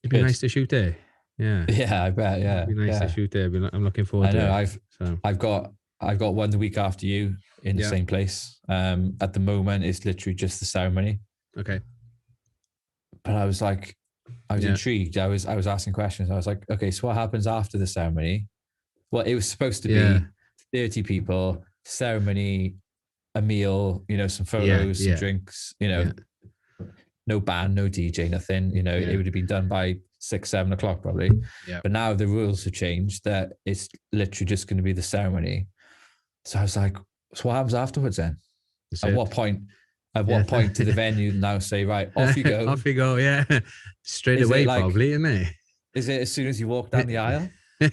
Speaker 3: be nice to shoot there. Yeah.
Speaker 2: Yeah, I bet. Yeah.
Speaker 3: It'd be nice to shoot there. I'm looking forward to it.
Speaker 2: I've got one the week after you in the same place. At the moment, it's literally just the ceremony.
Speaker 3: Okay.
Speaker 2: But I was intrigued. I was asking questions. I was like, okay, so what happens after the ceremony? Well, it was supposed to be 30 people, ceremony, a meal, some photos, some drinks, no band, no DJ, nothing. It would have been done by 6-7 o'clock probably. Yeah. But now the rules have changed that it's literally just going to be the ceremony. So I was like, so what happens afterwards then? At what point to the venue now say, right, off you go?
Speaker 3: Off you go, yeah. Straight away, probably, isn't it?
Speaker 2: Is it as soon as you walk down the aisle? Do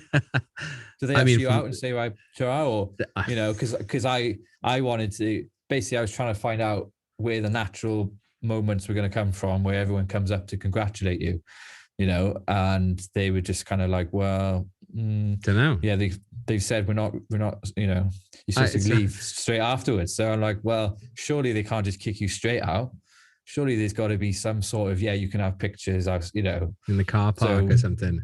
Speaker 2: they ask you out and say, right, or, because I wanted to, basically I was trying to find out where the natural moments were going to come from, where everyone comes up to congratulate you, and they were just kind of like, well,
Speaker 3: don't know.
Speaker 2: Yeah, they've said we're not, you're supposed to leave straight afterwards. So I'm like, well, surely they can't just kick you straight out. Surely there's got to be some sort of, you can have pictures, in
Speaker 3: the car park or something.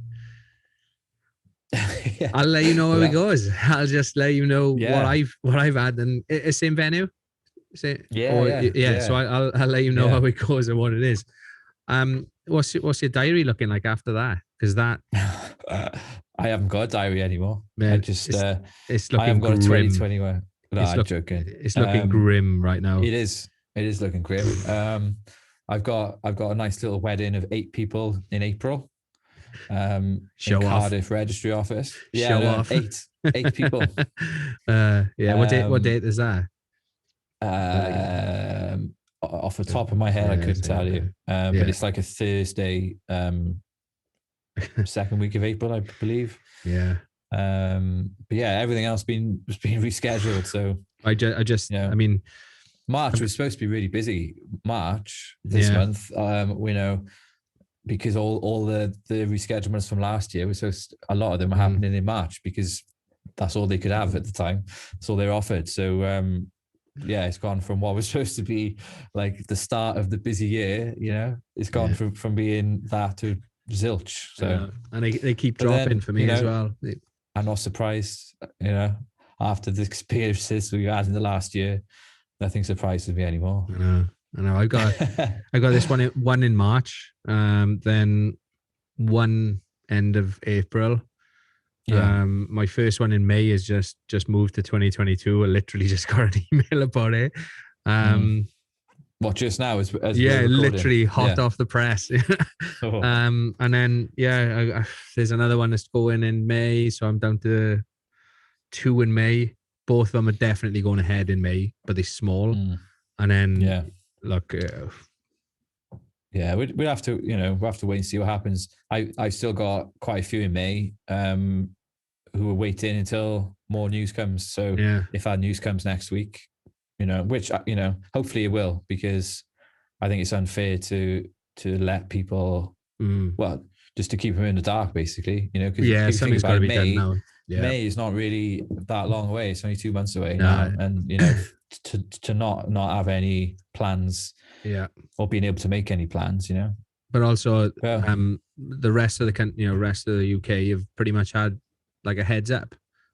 Speaker 3: Yeah. I'll let you know how it goes. I'll just let you know what I've had, and it's same venue. So I'll let you know how it goes and what it is. What's your diary looking like after that? Because that
Speaker 2: I haven't got a diary anymore.
Speaker 3: Man,
Speaker 2: I just
Speaker 3: it's looking
Speaker 2: I haven't got a
Speaker 3: grim.
Speaker 2: 2021. No, I'm joking.
Speaker 3: It's looking grim right now.
Speaker 2: It is looking grim. I've got a nice little wedding of 8 people in April.
Speaker 3: Show
Speaker 2: in
Speaker 3: off.
Speaker 2: Cardiff Registry Office.
Speaker 3: Show off.
Speaker 2: 8 people.
Speaker 3: What date is that?
Speaker 2: Off the top of my head, I couldn't tell you. But it's like a Thursday, second week of April, I believe.
Speaker 3: Yeah.
Speaker 2: But yeah, everything else has been rescheduled. So
Speaker 3: I just I mean,
Speaker 2: March was supposed to be really busy. March this month, because all the reschedulements from last year a lot of them were happening in March because that's all they could have at the time. That's all they're offered. So it's gone from what was supposed to be like the start of the busy year, it's gone from being that to zilch. So
Speaker 3: and they keep dropping for me as well.
Speaker 2: I'm not surprised, after the experiences we had in the last year, nothing surprises me anymore. I know. I got this one in March, then one end of April. My first one in May is just moved to 2022. I literally just got an email about it. What, just now as
Speaker 3: yeah,
Speaker 2: we're recording?
Speaker 3: literally hot
Speaker 2: Yeah.
Speaker 3: off the press.
Speaker 2: Oh.
Speaker 3: And then there's another one that's going in May, so I'm down to 2 in May. Both of them are definitely going ahead in May, but they're small. And then look,
Speaker 2: yeah, we'll have to, we'll have to wait and see what happens. I still got quite a few in May who are waiting until more news comes. So if our news comes next week, which hopefully it will, because I think it's unfair to let people, well, just to keep them in the dark, basically, because
Speaker 3: something's got to be done now. Yeah.
Speaker 2: May is not really that long away. It's only 2 months away now, and to not have any plans, or being able to make any plans,
Speaker 3: But also, the rest of the country, rest of the UK, have pretty much had like a heads up,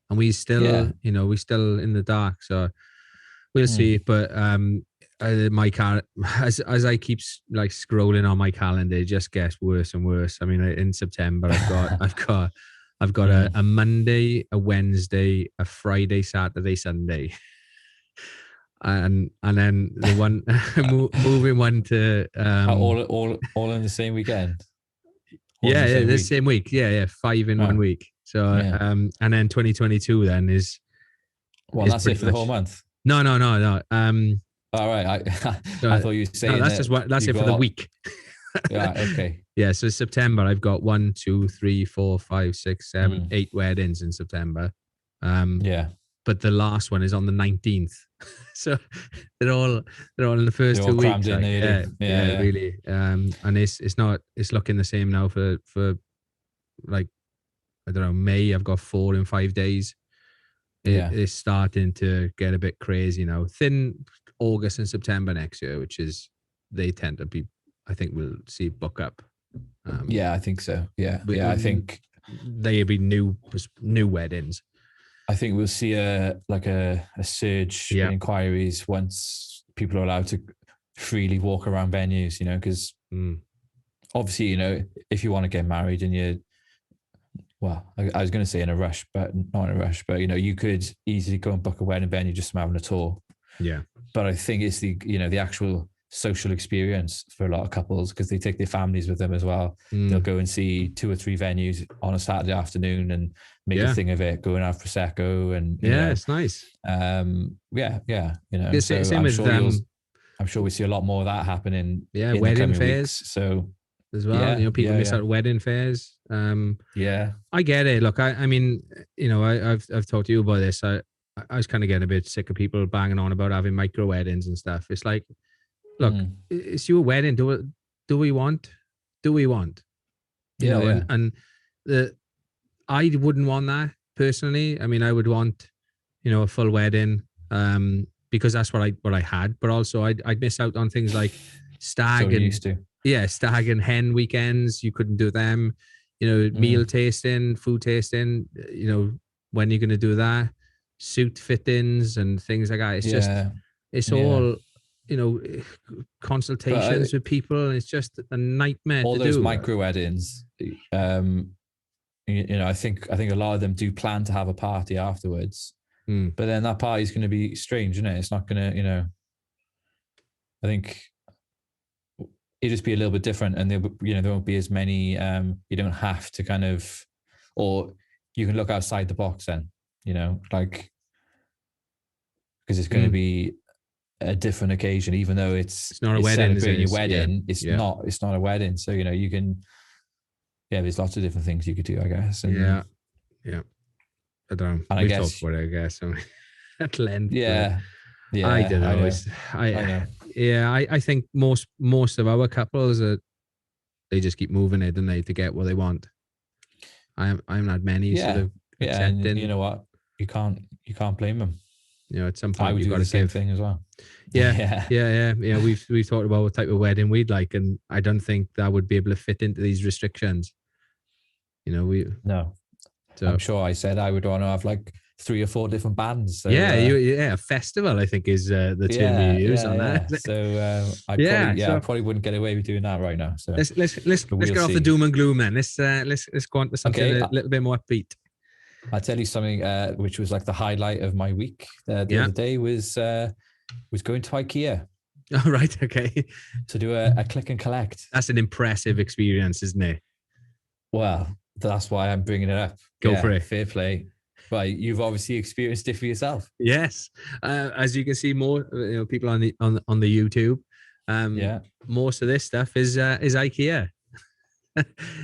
Speaker 3: and we still, we still in the dark. So we'll see. But my as I keep like scrolling on my calendar, it just gets worse and worse. I mean, in September, I've got a Monday, a Wednesday, a Friday, Saturday, Sunday, and then the one moving one to
Speaker 2: all in the same weekend.
Speaker 3: The same week. Yeah, 5 in 1 week. So and then 2022 then is.
Speaker 2: Well, that's it for the whole month.
Speaker 3: No.
Speaker 2: All right. I thought you were saying
Speaker 3: that's it for the week.
Speaker 2: Yeah. Okay.
Speaker 3: Yeah. So September, I've got 1, 2, 3, 4, 5, 6, 7, 8 weddings in September. But the last one is on the 19th. So they're all in the first 2 weeks. Like, really. And it's looking the same now for like, I don't know, May. I've got 4 in 5 days. It's starting to get a bit crazy now. Thin August and September next year, which is, they tend to be, I think we'll see book up.
Speaker 2: I think so. Yeah. I think
Speaker 3: they'll be new weddings.
Speaker 2: I think we'll see a surge in inquiries once people are allowed to freely walk around venues, because obviously, if you want to get married and you're, well, I was going to say in a rush, but not in a rush, but you could easily go and book a wedding venue just from having a tour.
Speaker 3: Yeah.
Speaker 2: But I think it's the actual social experience for a lot of couples, because they take their families with them as well. They'll go and see 2 or 3 venues on a Saturday afternoon and make a thing of it, go and have Prosecco, and
Speaker 3: it's nice.
Speaker 2: Same
Speaker 3: with
Speaker 2: I'm sure we see a lot more of that happening.
Speaker 3: Yeah,
Speaker 2: in
Speaker 3: wedding
Speaker 2: the coming
Speaker 3: fairs.
Speaker 2: Weeks, so
Speaker 3: as well, people miss out wedding fairs. I get it. Look, I mean, I've talked to you about this. I was kind of getting a bit sick of people banging on about having micro weddings and stuff. It's like, look, it's your wedding. Do we want? And I wouldn't want that personally. I mean, I would want, a full wedding, because that's what I had. But also, I'd miss out on things like stag stag and hen weekends. You couldn't do them. Meal tasting, food tasting. When you're going to do that, suit fittings and things like that. It's just, it's all. Consultations with people, and it's just a nightmare.
Speaker 2: All those micro weddings, I think a lot of them do plan to have a party afterwards, but then that party is going to be strange, isn't it? It's not going to, I think it'll just be a little bit different, and there won't be as many. You don't have to kind of, or you can look outside the box then, because it's going to be a different occasion, even though it's
Speaker 3: not a wedding.
Speaker 2: Celebrating your wedding. It's not a wedding. So you can. Yeah, there's lots of different things you could do, I guess. And,
Speaker 3: yeah. I don't know.
Speaker 2: And
Speaker 3: we talked about it, I guess. At length.
Speaker 2: Yeah.
Speaker 3: I don't know. I know. Yeah, I think most of our couples they just keep moving it, don't they, to get what they want. I'm not many sort of accepting.
Speaker 2: And you know what? You can't blame them.
Speaker 3: At some point,
Speaker 2: I would do the same thing as well.
Speaker 3: Yeah. We've talked about what type of wedding we'd like, and I don't think that would be able to fit into these restrictions.
Speaker 2: No. So, I'm sure I said I would want to have like 3 or 4 different bands. So,
Speaker 3: a festival, I think, is the term you use on that.
Speaker 2: So I probably wouldn't get away with doing that right now. So
Speaker 3: let's get off the doom and gloom then. Let's go on to something a little bit more upbeat.
Speaker 2: I'll tell you something which was like the highlight of my week the other day was going to Ikea.
Speaker 3: Oh, right. Okay.
Speaker 2: to do a click and collect.
Speaker 3: That's an impressive experience, isn't it?
Speaker 2: Well, that's why I'm bringing it up.
Speaker 3: Go for it.
Speaker 2: Fair play. But you've obviously experienced it for yourself.
Speaker 3: Yes. As you can see, more people on the YouTube. Most of this stuff is IKEA.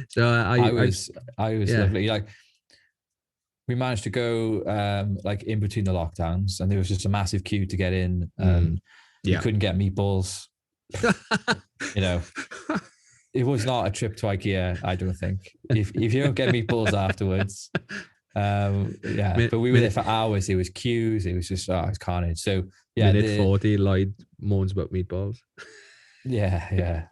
Speaker 3: So
Speaker 2: I was
Speaker 3: yeah.
Speaker 2: lovely. Like, we managed to go like in between the lockdowns, and there was just a massive queue to get in. You couldn't get meatballs. You know, it was not a trip to IKEA, I don't think. If you don't get meatballs afterwards, but we were there for hours. It was queues. It was just it's carnage. So yeah,
Speaker 3: minute 40, Lloyd moans about meatballs.
Speaker 2: Yeah.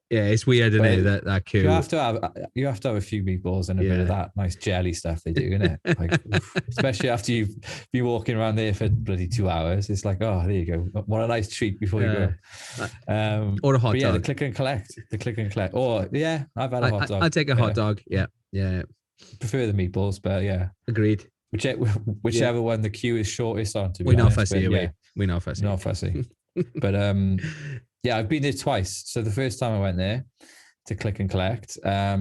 Speaker 3: Yeah, it's weird, isn't it? That queue.
Speaker 2: You have to have a few meatballs and a bit of that nice jelly stuff they do, isn't it? Like, especially after you've been walking around there for bloody 2 hours. It's like, oh, there you go. What a nice treat before you go.
Speaker 3: Or a hot dog.
Speaker 2: Yeah, the click and collect. Or yeah, I've had a hot dog.
Speaker 3: I'll take a hot dog. Yeah.
Speaker 2: Prefer the meatballs, but yeah.
Speaker 3: Agreed.
Speaker 2: Whichever one the queue is shortest on, to be
Speaker 3: honest. We know fussy.
Speaker 2: Not fussy. But yeah, I've been there twice. So the first time I went there to click and collect, I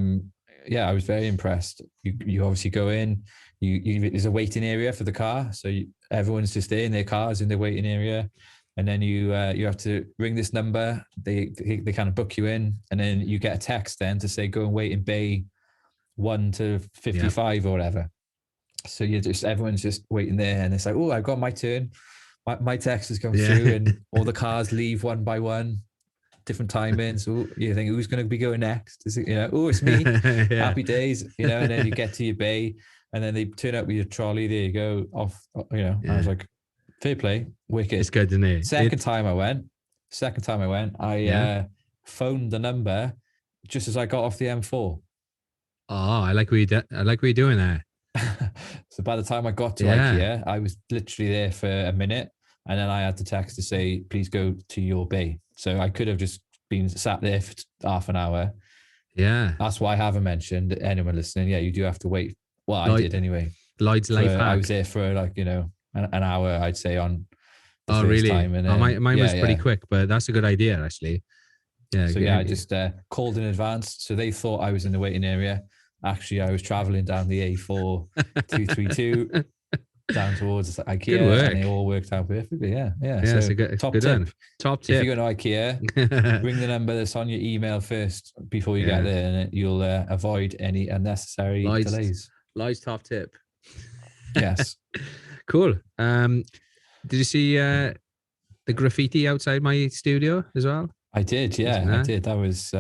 Speaker 2: was very impressed. You obviously go in, there's a waiting area for the car. So everyone's just there in their cars in the waiting area. And then you have to ring this number. They kind of book you in, and then you get a text then to say, go and wait in bay 1 to 55 or whatever. So everyone's just waiting there, and it's like, oh, I've got my turn. My text has come through, and all the cars leave one by one, different timings. So you think, who's going to be going next? Is it, it's me. Happy days, and then you get to your bay, and then they turn up with your trolley. There you go, off. I was like, fair play, wicked.
Speaker 3: It's good, isn't it?
Speaker 2: Second time I went, I phoned the number just as I got off the M4.
Speaker 3: Oh, I like what you're doing there.
Speaker 2: So by the time I got to IKEA, I was literally there for a minute, and then I had the text to say, please go to your bay. So I could have just been sat there for half an hour.
Speaker 3: Yeah.
Speaker 2: That's why I haven't mentioned anyone listening. Yeah, you do have to wait. Well, I did anyway.
Speaker 3: Lloyd's life hack.
Speaker 2: I was there for like, an hour, I'd say, on the
Speaker 3: first
Speaker 2: really?
Speaker 3: Time. And then, mine was pretty quick, but that's a good idea, actually. Yeah.
Speaker 2: So I just called in advance. So they thought I was in the waiting area. Actually, I was traveling down the A4 232 down towards IKEA, and it all worked out perfectly. Yeah.
Speaker 3: So it's a good
Speaker 2: top
Speaker 3: tip.
Speaker 2: One.
Speaker 3: Top tip.
Speaker 2: If you go to IKEA, ring the number that's on your email first before you get there, and you'll avoid any unnecessary delays.
Speaker 3: Lloyd's top tip.
Speaker 2: Yes.
Speaker 3: Cool. Did you see the graffiti outside my studio as well?
Speaker 2: I did. Yeah, I did. That was.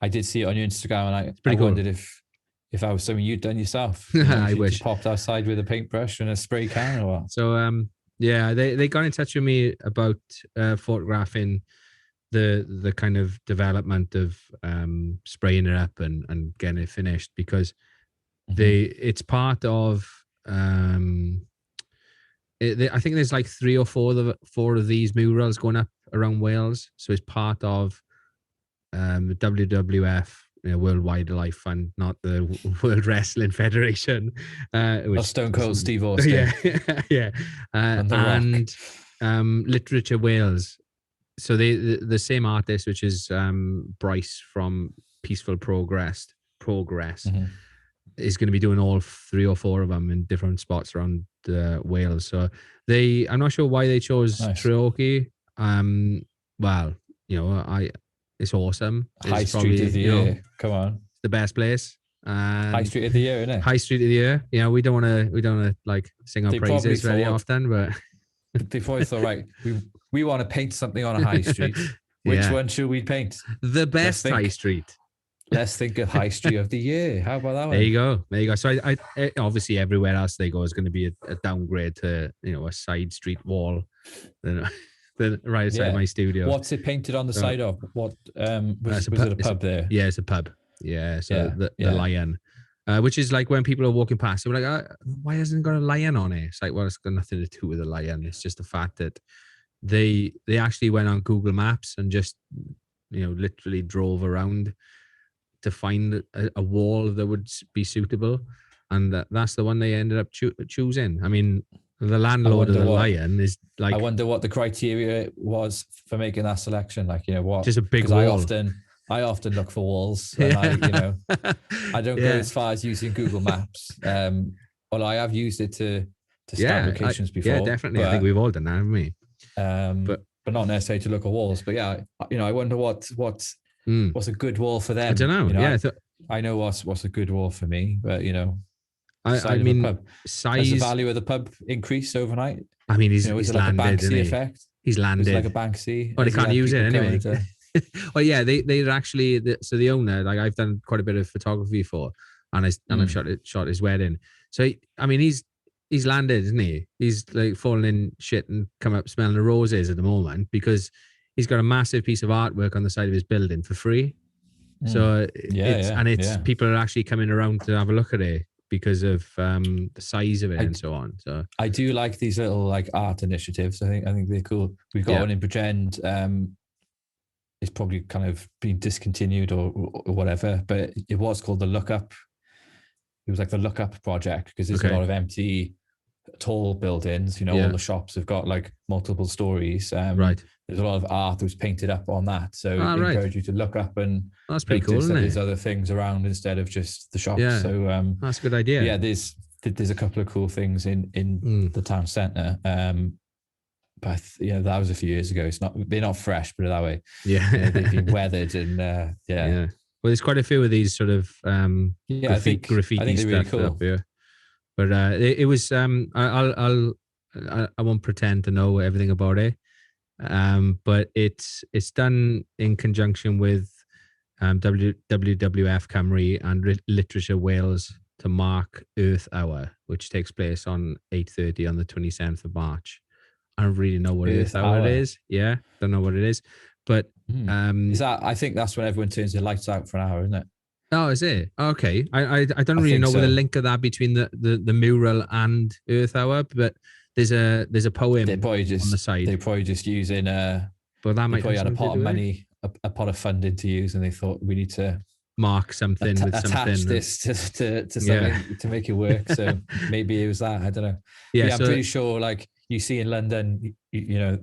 Speaker 2: I did see it on your Instagram, and I wondered if that was something you'd done yourself.
Speaker 3: I wish.
Speaker 2: You popped outside with a paintbrush and a spray can, or what?
Speaker 3: So they got in touch with me about photographing the kind of development of spraying it up and getting it finished, because it's part of I think there's like 3 or 4 of these murals going up around Wales. So it's part of the WWF, World Wildlife Fund, not the World Wrestling Federation.
Speaker 2: Stone Cold Steve Austin.
Speaker 3: Yeah. And Literature Wales. So the same artist, which is Bryce from Peaceful Progress, is going to be doing all 3 or 4 of them in different spots around Wales. So I'm not sure why they chose Treorchy. It's awesome.
Speaker 2: High Street of the Year. Come on.
Speaker 3: It's the best place.
Speaker 2: High Street of the Year, isn't it?
Speaker 3: High Street of the Year. Yeah, we don't want to like sing our praises very often, but
Speaker 2: they probably thought, right, we want to paint something on a high street. Which one should we paint?
Speaker 3: The best high street.
Speaker 2: Let's think of High Street of the Year. How about that one?
Speaker 3: There you go. So I obviously everywhere else they go is going to be a downgrade to a side street wall. Right outside my studio.
Speaker 2: What's it painted on the side of? What was it a pub there?
Speaker 3: Yeah, it's a pub. Yeah, so the lion, which is like when people are walking past, they're like, why hasn't it got a lion on it? It's like, well, it's got nothing to do with the lion. It's just the fact that they actually went on Google Maps and just literally drove around to find a wall that would be suitable, and that's the one they ended up choosing. I mean, The landlord of the Lion is like.
Speaker 2: I wonder what the criteria was for making that selection. Like, you know what?
Speaker 3: Just a big wall.
Speaker 2: I often look for walls, and I don't go as far as using Google Maps. Although I have used it to scout locations before.
Speaker 3: Yeah, definitely. I think we've all done that, haven't we?
Speaker 2: But not necessarily to look at walls. But yeah, I wonder what's a good wall for them.
Speaker 3: I don't know.
Speaker 2: I know what's a good wall for me, but
Speaker 3: I mean,
Speaker 2: size. Has the value of the pub increased overnight?
Speaker 3: I mean, he's
Speaker 2: like
Speaker 3: landed,
Speaker 2: a Banksy effect?
Speaker 3: He's landed.
Speaker 2: Is it like a Banksy?
Speaker 3: Well, they can't use it anyway. Well, yeah, they're actually so the owner. Like, I've done quite a bit of photography for, and I've shot his wedding. So I mean, he's landed, isn't he? He's like falling in shit and come up smelling the roses at the moment because he's got a massive piece of artwork on the side of his building for free. So people are actually coming around to have a look at it because of the size of it and so on. So
Speaker 2: I do like these little like art initiatives. I think they're cool. We've got one in Bridgend. It's probably kind of been discontinued or whatever, but it was called the Look Up. It was like the Look Up project because there's a lot of empty, tall buildings. All the shops have got like multiple stories.
Speaker 3: Right.
Speaker 2: There's a lot of art that was painted up on that. So they encourage you to look up and
Speaker 3: that's pretty cool, isn't it?
Speaker 2: There's other things around instead of just the shops.
Speaker 3: Yeah.
Speaker 2: So
Speaker 3: that's a good idea.
Speaker 2: Yeah, there's a couple of cool things in the town centre. But that was a few years ago. They're not fresh, put it that way.
Speaker 3: Yeah.
Speaker 2: They've been weathered and yeah.
Speaker 3: Well, there's quite a few of these sort of graffiti
Speaker 2: I think they're
Speaker 3: stuff
Speaker 2: really cool.
Speaker 3: up here. But it was I won't pretend to know everything about it. But it's done in conjunction with WWF Cymru and Literature Wales to mark Earth Hour, which takes place on 8:30 on the 27th of March. I don't really know what Earth Hour is. Yeah, don't know what it is. But
Speaker 2: is that? I think that's when everyone turns their lights out for an hour, isn't it?
Speaker 3: Oh, is it? Okay. I don't really know where the link of that between the mural and Earth Hour, but there's a poem on the side.
Speaker 2: They're probably just using
Speaker 3: but that might
Speaker 2: probably had a pot of money, a pot of funding to use, and they thought we need to
Speaker 3: mark something with
Speaker 2: attach
Speaker 3: something.
Speaker 2: this to something to make it work. So maybe it was that. I don't know.
Speaker 3: Yeah,
Speaker 2: I'm pretty sure. Like you see in London,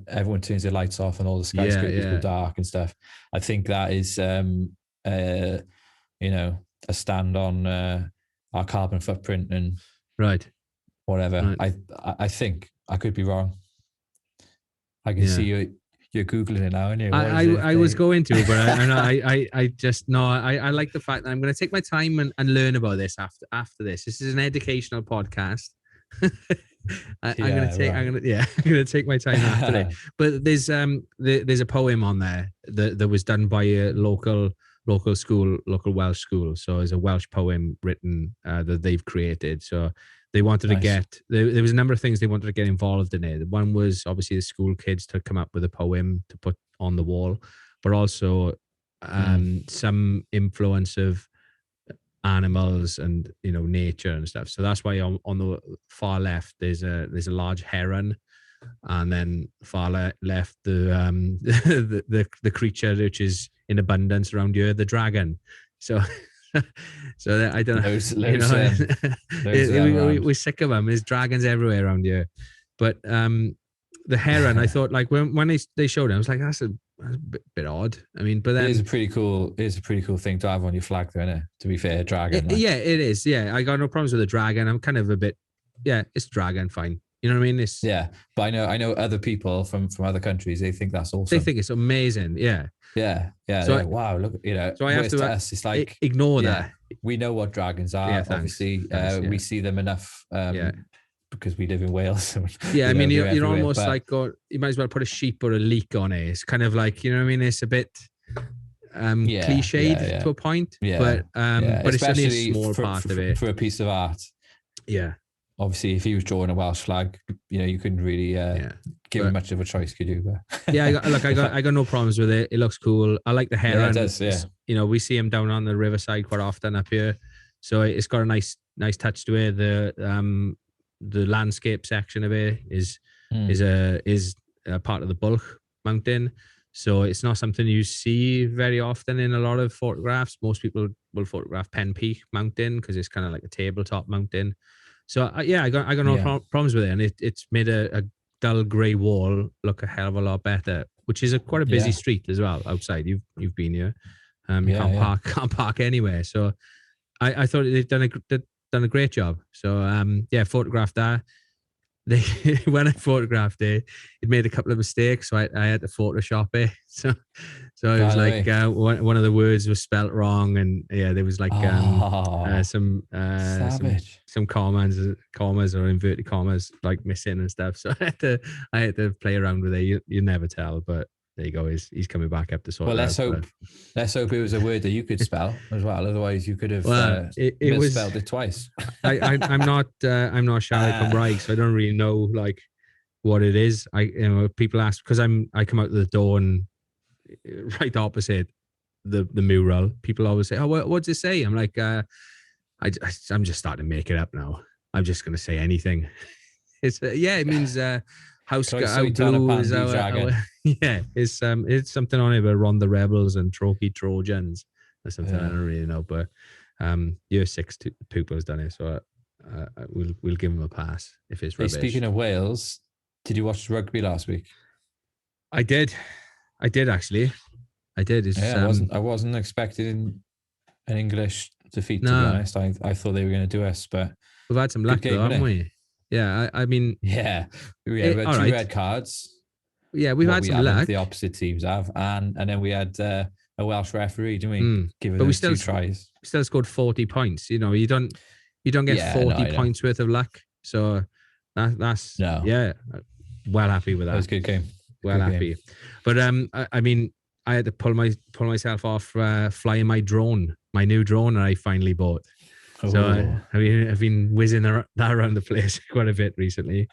Speaker 2: everyone turns their lights off and all the skyscrapers go dark and stuff. I think that is a stand on our carbon footprint and whatever.
Speaker 3: Right.
Speaker 2: I think I could be wrong. I can see you're googling it now, aren't you?
Speaker 3: I was going to, but I just no. I like the fact that I'm going to take my time and learn about this after this. This is an educational podcast. I'm going to take my time after it. But there's a poem on there that was done by a local Welsh school. So it's a Welsh poem written that they've created. So they wanted to get, there was a number of things they wanted to get involved in it. One was obviously the school kids to come up with a poem to put on the wall, but also some influence of animals and nature and stuff. So that's why on the far left there's a large heron, and then far left the creature which is in abundance around here, the dragon. So I don't know. We're sick of them. There's dragons everywhere around here. But the heron, I thought, like when they showed it, I was like, that's a bit odd. I mean, but then
Speaker 2: it is a pretty cool thing to have on your flag, though, isn't it? To be fair, dragon.
Speaker 3: Yeah, it is. Yeah, I got no problems with the dragon. I'm kind of a bit, it's dragon, fine. You know what I mean?
Speaker 2: But I know other people from other countries. They think that's awesome.
Speaker 3: They think it's amazing. Yeah.
Speaker 2: So wow, look,
Speaker 3: So I have to
Speaker 2: us, it's like
Speaker 3: ignore that.
Speaker 2: We know what dragons are.
Speaker 3: Yeah,
Speaker 2: obviously, we see them enough. Because we live in Wales.
Speaker 3: I mean, you're almost like you might as well put a sheep or a leek on it. It's kind of like, you know what I mean? It's a bit cliched to a point. But it's only a small part of it.
Speaker 2: For a piece of art.
Speaker 3: Yeah.
Speaker 2: Obviously, if he was drawing a Welsh flag, you couldn't really give him much of a choice, could you? But
Speaker 3: I got no problems with it. It looks cool. I like the heron.
Speaker 2: Yeah, it does,
Speaker 3: we see him down on the riverside quite often up here, so it's got a nice touch to it. The landscape section of it is a part of the bulk mountain, so it's not something you see very often in a lot of photographs. Most people will photograph Pen Peak mountain because it's kind of like a tabletop mountain. So yeah, I got no problems with it, and it's made a dull grey wall look a hell of a lot better, which is quite a busy street as well outside. You've been here, you can't park anywhere. So I thought they've done a great job. So photographed that. When I photographed it, it made a couple of mistakes, so I had to Photoshop it. So it was like one of the words was spelt wrong, and there was like some commas or inverted commas like missing and stuff. So I had to play around with it. You never tell, but there you go. He's coming back up to sort.
Speaker 2: Well, let's hope it was a word that you could spell as well. Otherwise, you could have misspelled it twice.
Speaker 3: I'm not Charlie Cymraeg, so I don't really know like what it is. People ask because I come out the door and right opposite the mural. People always say, "Oh, what's it say?" I'm like, I'm just starting to make it up now. I'm just going to say anything. It means house blue is it's something on it about Ron the Rebels and Trophy Trojans or something. I don't really know, but year 6 pupils done it, so we'll give them a pass if it's rubbish.
Speaker 2: Speaking of Wales, did you watch rugby last week?
Speaker 3: I did actually. I did.
Speaker 2: I wasn't expecting an English defeat, to be honest. I thought they were going to do us, but
Speaker 3: we've had some luck though, haven't we? Yeah, I mean...
Speaker 2: we had 2 red cards.
Speaker 3: Yeah, we've had some luck.
Speaker 2: The opposite teams have. And then we had a Welsh referee, didn't we? Giving us 2 tries.
Speaker 3: We still scored 40 points. You don't get 40 points worth of luck. So that's... No. Yeah, well happy with that.
Speaker 2: That was a good game.
Speaker 3: Well happy. But I mean, I had to pull myself off flying my new drone that I finally bought. So I've been whizzing that around the place quite a bit recently.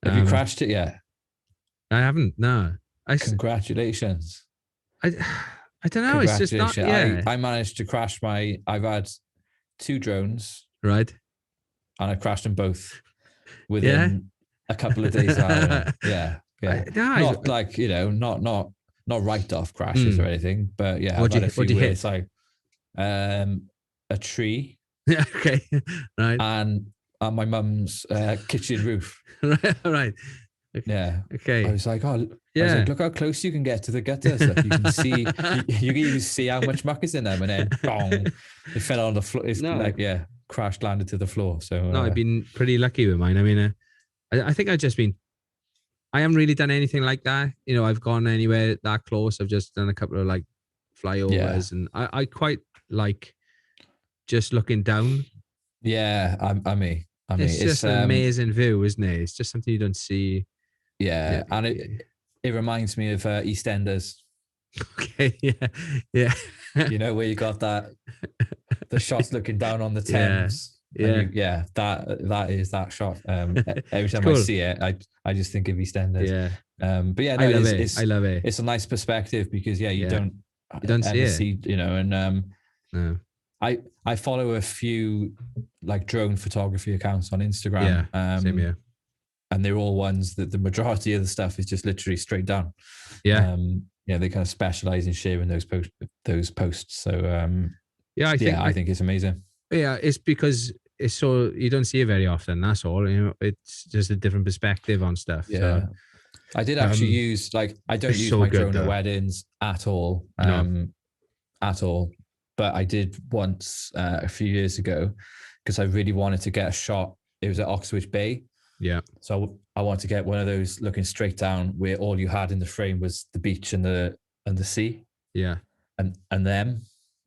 Speaker 2: Have you crashed it yet?
Speaker 3: I haven't. No.
Speaker 2: Congratulations.
Speaker 3: I don't know. It's just not. Yeah.
Speaker 2: I managed to crash I've had 2 drones.
Speaker 3: Right.
Speaker 2: And I crashed them both within a couple of days. Yeah. Not write off crashes or anything, but I've had a few where it's like a tree.
Speaker 3: Yeah, okay. Right.
Speaker 2: And my mum's kitchen roof.
Speaker 3: Right.
Speaker 2: Yeah.
Speaker 3: Okay.
Speaker 2: I was like, look how close you can get to the gutters. Like you can see, you can even see how much muck is in them, and then bong, it fell on the floor. It's crashed, landed to the floor. So
Speaker 3: I've been pretty lucky with mine. I mean, I think I haven't really done anything like that. I've gone anywhere that close. I've just done a couple of like flyovers, and I quite like just looking down.
Speaker 2: Yeah, I mean,
Speaker 3: it's just an amazing view, isn't it? It's just something you don't see.
Speaker 2: Yeah, and it reminds me of EastEnders.
Speaker 3: Okay, yeah.
Speaker 2: Where you got the shots looking down on the Thames.
Speaker 3: Yeah,
Speaker 2: that is that shot. Every time I see it, I just think of EastEnders.
Speaker 3: Yeah,
Speaker 2: but yeah,
Speaker 3: I love it.
Speaker 2: It's a nice perspective because you don't see it.
Speaker 3: No.
Speaker 2: I follow a few like drone photography accounts on Instagram.
Speaker 3: Yeah, same here.
Speaker 2: And they're all ones that the majority of the stuff is just literally straight down.
Speaker 3: Yeah.
Speaker 2: They kind of specialize in sharing those posts. So I think it's amazing.
Speaker 3: Yeah, it's because it's so you don't see it very often. That's all. It's just a different perspective on stuff.
Speaker 2: Yeah.
Speaker 3: So,
Speaker 2: I did actually use I don't use my drone at weddings at all. At all. But I did once a few years ago because I really wanted to get a shot. It was at Oxford Bay.
Speaker 3: Yeah.
Speaker 2: So I wanted to get one of those looking straight down where all you had in the frame was the beach and the sea.
Speaker 3: Yeah.
Speaker 2: And them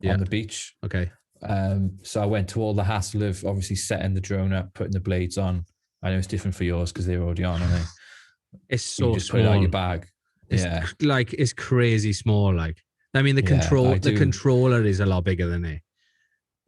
Speaker 2: on the beach.
Speaker 3: Okay.
Speaker 2: So I went to all the hassle of obviously setting the drone up, putting the blades on. I know it's different for yours because they're already on, aren't they?
Speaker 3: It's so
Speaker 2: just
Speaker 3: small.
Speaker 2: Put it out of your bag.
Speaker 3: It's crazy small. I mean, the controller is a lot bigger than it.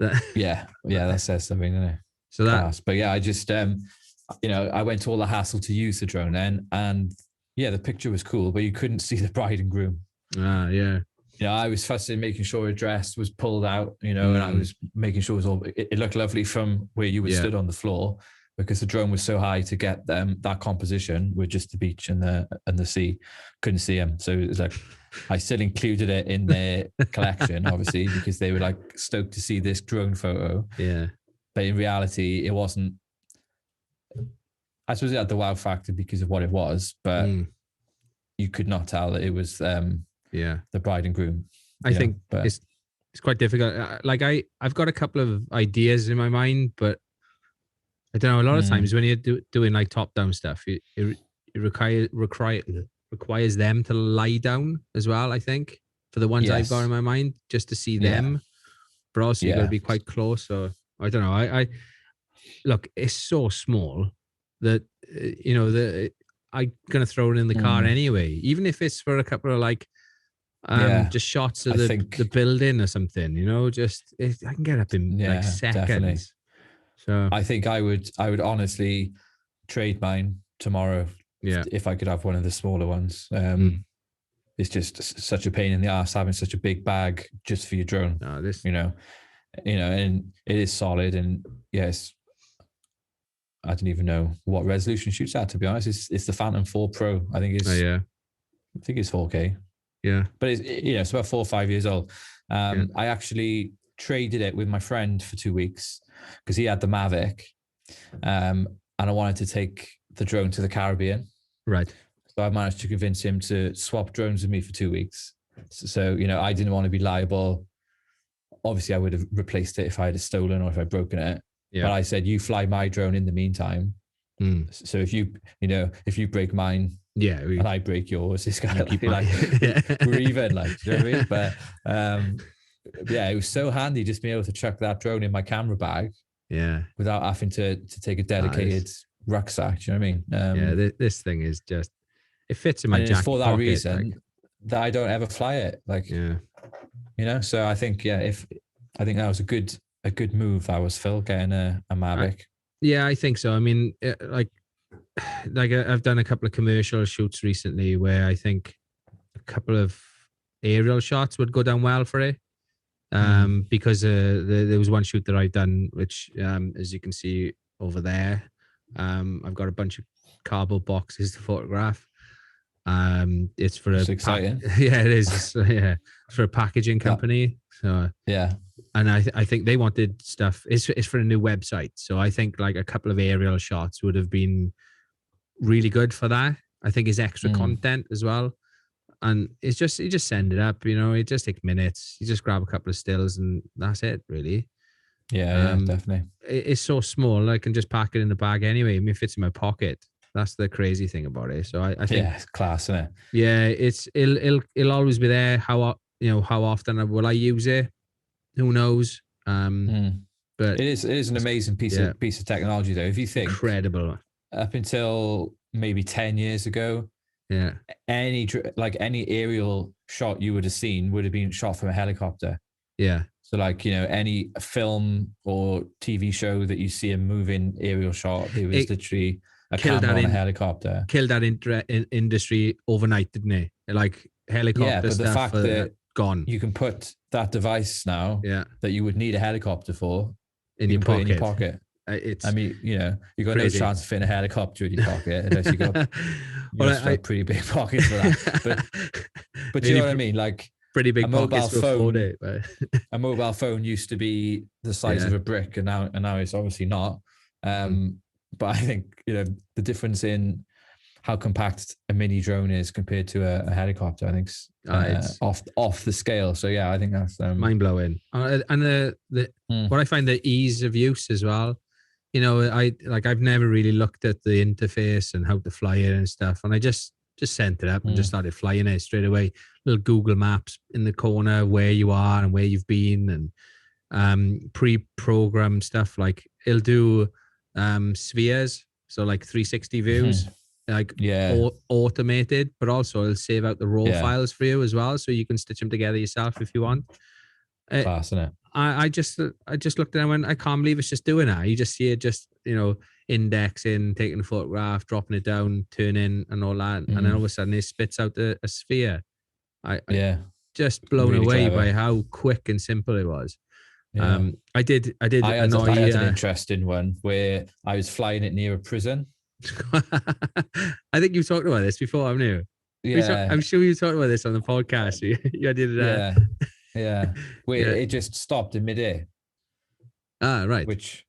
Speaker 2: That says something, doesn't it?
Speaker 3: So
Speaker 2: but I just, I went to all the hassle to use the drone then, and the picture was cool, but you couldn't see the bride and groom.
Speaker 3: Yeah.
Speaker 2: I was fussing, making sure her dress was pulled out, and I was making sure it looked lovely from where you were stood on the floor, because the drone was so high to get that composition with just the beach and the sea. Couldn't see them. So it was like, I still included it in their collection, obviously, because they were like stoked to see this drone photo.
Speaker 3: Yeah.
Speaker 2: But in reality, it wasn't I suppose it had the wow factor because of what it was, but you could not tell that it was the bride and groom.
Speaker 3: I think it's quite difficult. Like I've got a couple of ideas in my mind, but I don't know. A lot of times when you're doing like top down stuff, it requires them to lie down as well. I think for the ones I've got in my mind, just to see them, but also you got to be quite close. So I don't know. I look, it's so small that I'm gonna throw it in the car anyway, even if it's for a couple of like just shots of the building or something. Just I can get up in like seconds. Definitely. So
Speaker 2: I think I would honestly trade mine tomorrow. If I could have one of the smaller ones. It's just such a pain in the ass having such a big bag just for your drone. And it is solid, and yes, I don't even know what resolution it shoots at, to be honest. It's the Phantom 4 Pro. I think it's I think it's 4K.
Speaker 3: Yeah.
Speaker 2: But it's about 4 or 5 years old. I actually traded it with my friend for 2 weeks because he had the Mavic, and I wanted to take the drone to the Caribbean.
Speaker 3: Right.
Speaker 2: So I managed to convince him to swap drones with me for 2 weeks. So I didn't want to be liable. Obviously, I would have replaced it if I had stolen or if I'd broken it. Yeah. But I said, you fly my drone in the meantime. So if you break mine, and I break yours, it's kind of like we're even, like, do you know what I mean? But it was so handy just being able to chuck that drone in my camera bag, without having to take a dedicated rucksack. Do you know what I
Speaker 3: mean? This thing is just, it fits in my jacket
Speaker 2: for that
Speaker 3: pocket,
Speaker 2: reason that I don't ever fly it. Like, so I think I think that was a good move. That was Phil getting a Mavic.
Speaker 3: I think so. I mean, like I've done a couple of commercial shoots recently where I think a couple of aerial shots would go down well for it. Because there was one shoot that I've done, which as you can see over there, I've got a bunch of cardboard boxes to photograph. It's for
Speaker 2: exciting.
Speaker 3: It is. For a packaging company. So and I think they wanted stuff. It's for a new website, so I think like a couple of aerial shots would have been really good for that. I think it's extra content as well, and it's just you just send it up. It just takes minutes. You just grab a couple of stills and that's it, really.
Speaker 2: Yeah, definitely.
Speaker 3: It's so small. I can just pack it in the bag anyway. I mean, it fits in my pocket. That's the crazy thing about it. So I think
Speaker 2: it's class, isn't it?
Speaker 3: Yeah, it'll always be there. How often will I use it? Who knows? But
Speaker 2: it is an amazing piece of technology, though. If you think
Speaker 3: incredible,
Speaker 2: up until maybe 10 years ago, any aerial shot you would have seen would have been shot from a helicopter.
Speaker 3: Yeah.
Speaker 2: So like, any film or TV show that you see a moving aerial shot, it was literally a camera on a helicopter.
Speaker 3: Killed that industry overnight, didn't it? Like helicopter
Speaker 2: but
Speaker 3: stuff.
Speaker 2: The fact that
Speaker 3: gone.
Speaker 2: You can put that device now that you would need a helicopter for
Speaker 3: in your
Speaker 2: pocket.
Speaker 3: It's.
Speaker 2: I mean, you got
Speaker 3: crazy.
Speaker 2: no chance of fitting a helicopter in your pocket unless you got pretty big pockets for that. But you know what I mean? Like
Speaker 3: pretty big pockets to afford it.
Speaker 2: A mobile phone used to be the size of a brick, and now it's obviously not. But I think the difference in how compact a mini drone is compared to a helicopter, I think it's off the scale. So I think that's
Speaker 3: mind blowing. And what I find the ease of use as well. I've never really looked at the interface and how to fly it and stuff, and I just sent it up and just started flying it straight away. Little Google Maps in the corner where you are and where you've been, and pre-programmed stuff. Like it'll do spheres, so like 360 views. Automated, but also it'll save out the raw files for you as well, so you can stitch them together yourself if you want.
Speaker 2: Class, isn't it?
Speaker 3: I just looked at it and went, I can't believe it's just doing that. You just see it just indexing, taking a photograph, dropping it down, turning and all that, and then all of a sudden it spits out a sphere. I just blown really away clever by how quick and simple it was. I had an
Speaker 2: interesting one where I was flying it near a prison.
Speaker 3: I think you've talked about this before, haven't you? I'm sure you talked about this on the podcast. You did
Speaker 2: where it just stopped in midair.
Speaker 3: Right.
Speaker 2: Which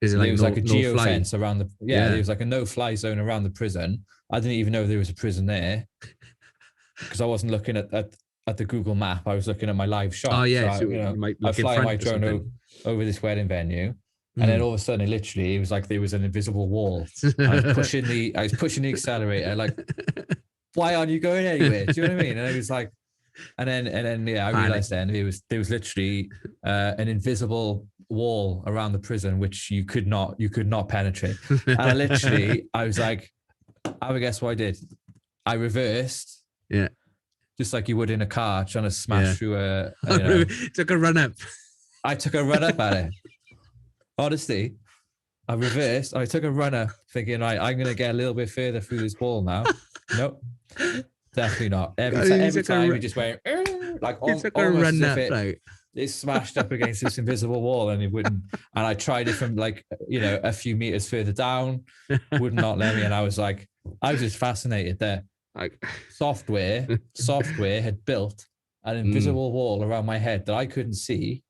Speaker 3: Is it
Speaker 2: there
Speaker 3: like
Speaker 2: was
Speaker 3: no,
Speaker 2: like a
Speaker 3: no
Speaker 2: geo
Speaker 3: fly?
Speaker 2: fence around the there was like a no-fly zone around the prison. I didn't even know there was a prison there because I wasn't looking at the Google map. I was looking at my live shot.
Speaker 3: Oh yeah,
Speaker 2: So
Speaker 3: so you might
Speaker 2: I
Speaker 3: look in
Speaker 2: fly my
Speaker 3: front or
Speaker 2: drone
Speaker 3: something.
Speaker 2: over this wedding venue, and then all of a sudden, it was like there was an invisible wall. I was pushing the accelerator. Like, why aren't you going anywhere? Do you know what I mean? And it was like, and then yeah, I realized then there was literally an invisible wall around the prison which you could not penetrate. And I was like, I would guess what I did. I reversed.
Speaker 3: Yeah.
Speaker 2: Just like you would in a car trying to smash through
Speaker 3: took a run up.
Speaker 2: I took a run up at it. Honestly, I reversed. I took a run up thinking, right, I'm going to get a little bit further through this wall now. Nope. Definitely not. Every time we just went like almost as if it smashed up against this invisible wall and it wouldn't. And I tried it from like, a few meters further down, would not let me. And I was just fascinated that software had built an invisible wall around my head that I couldn't see,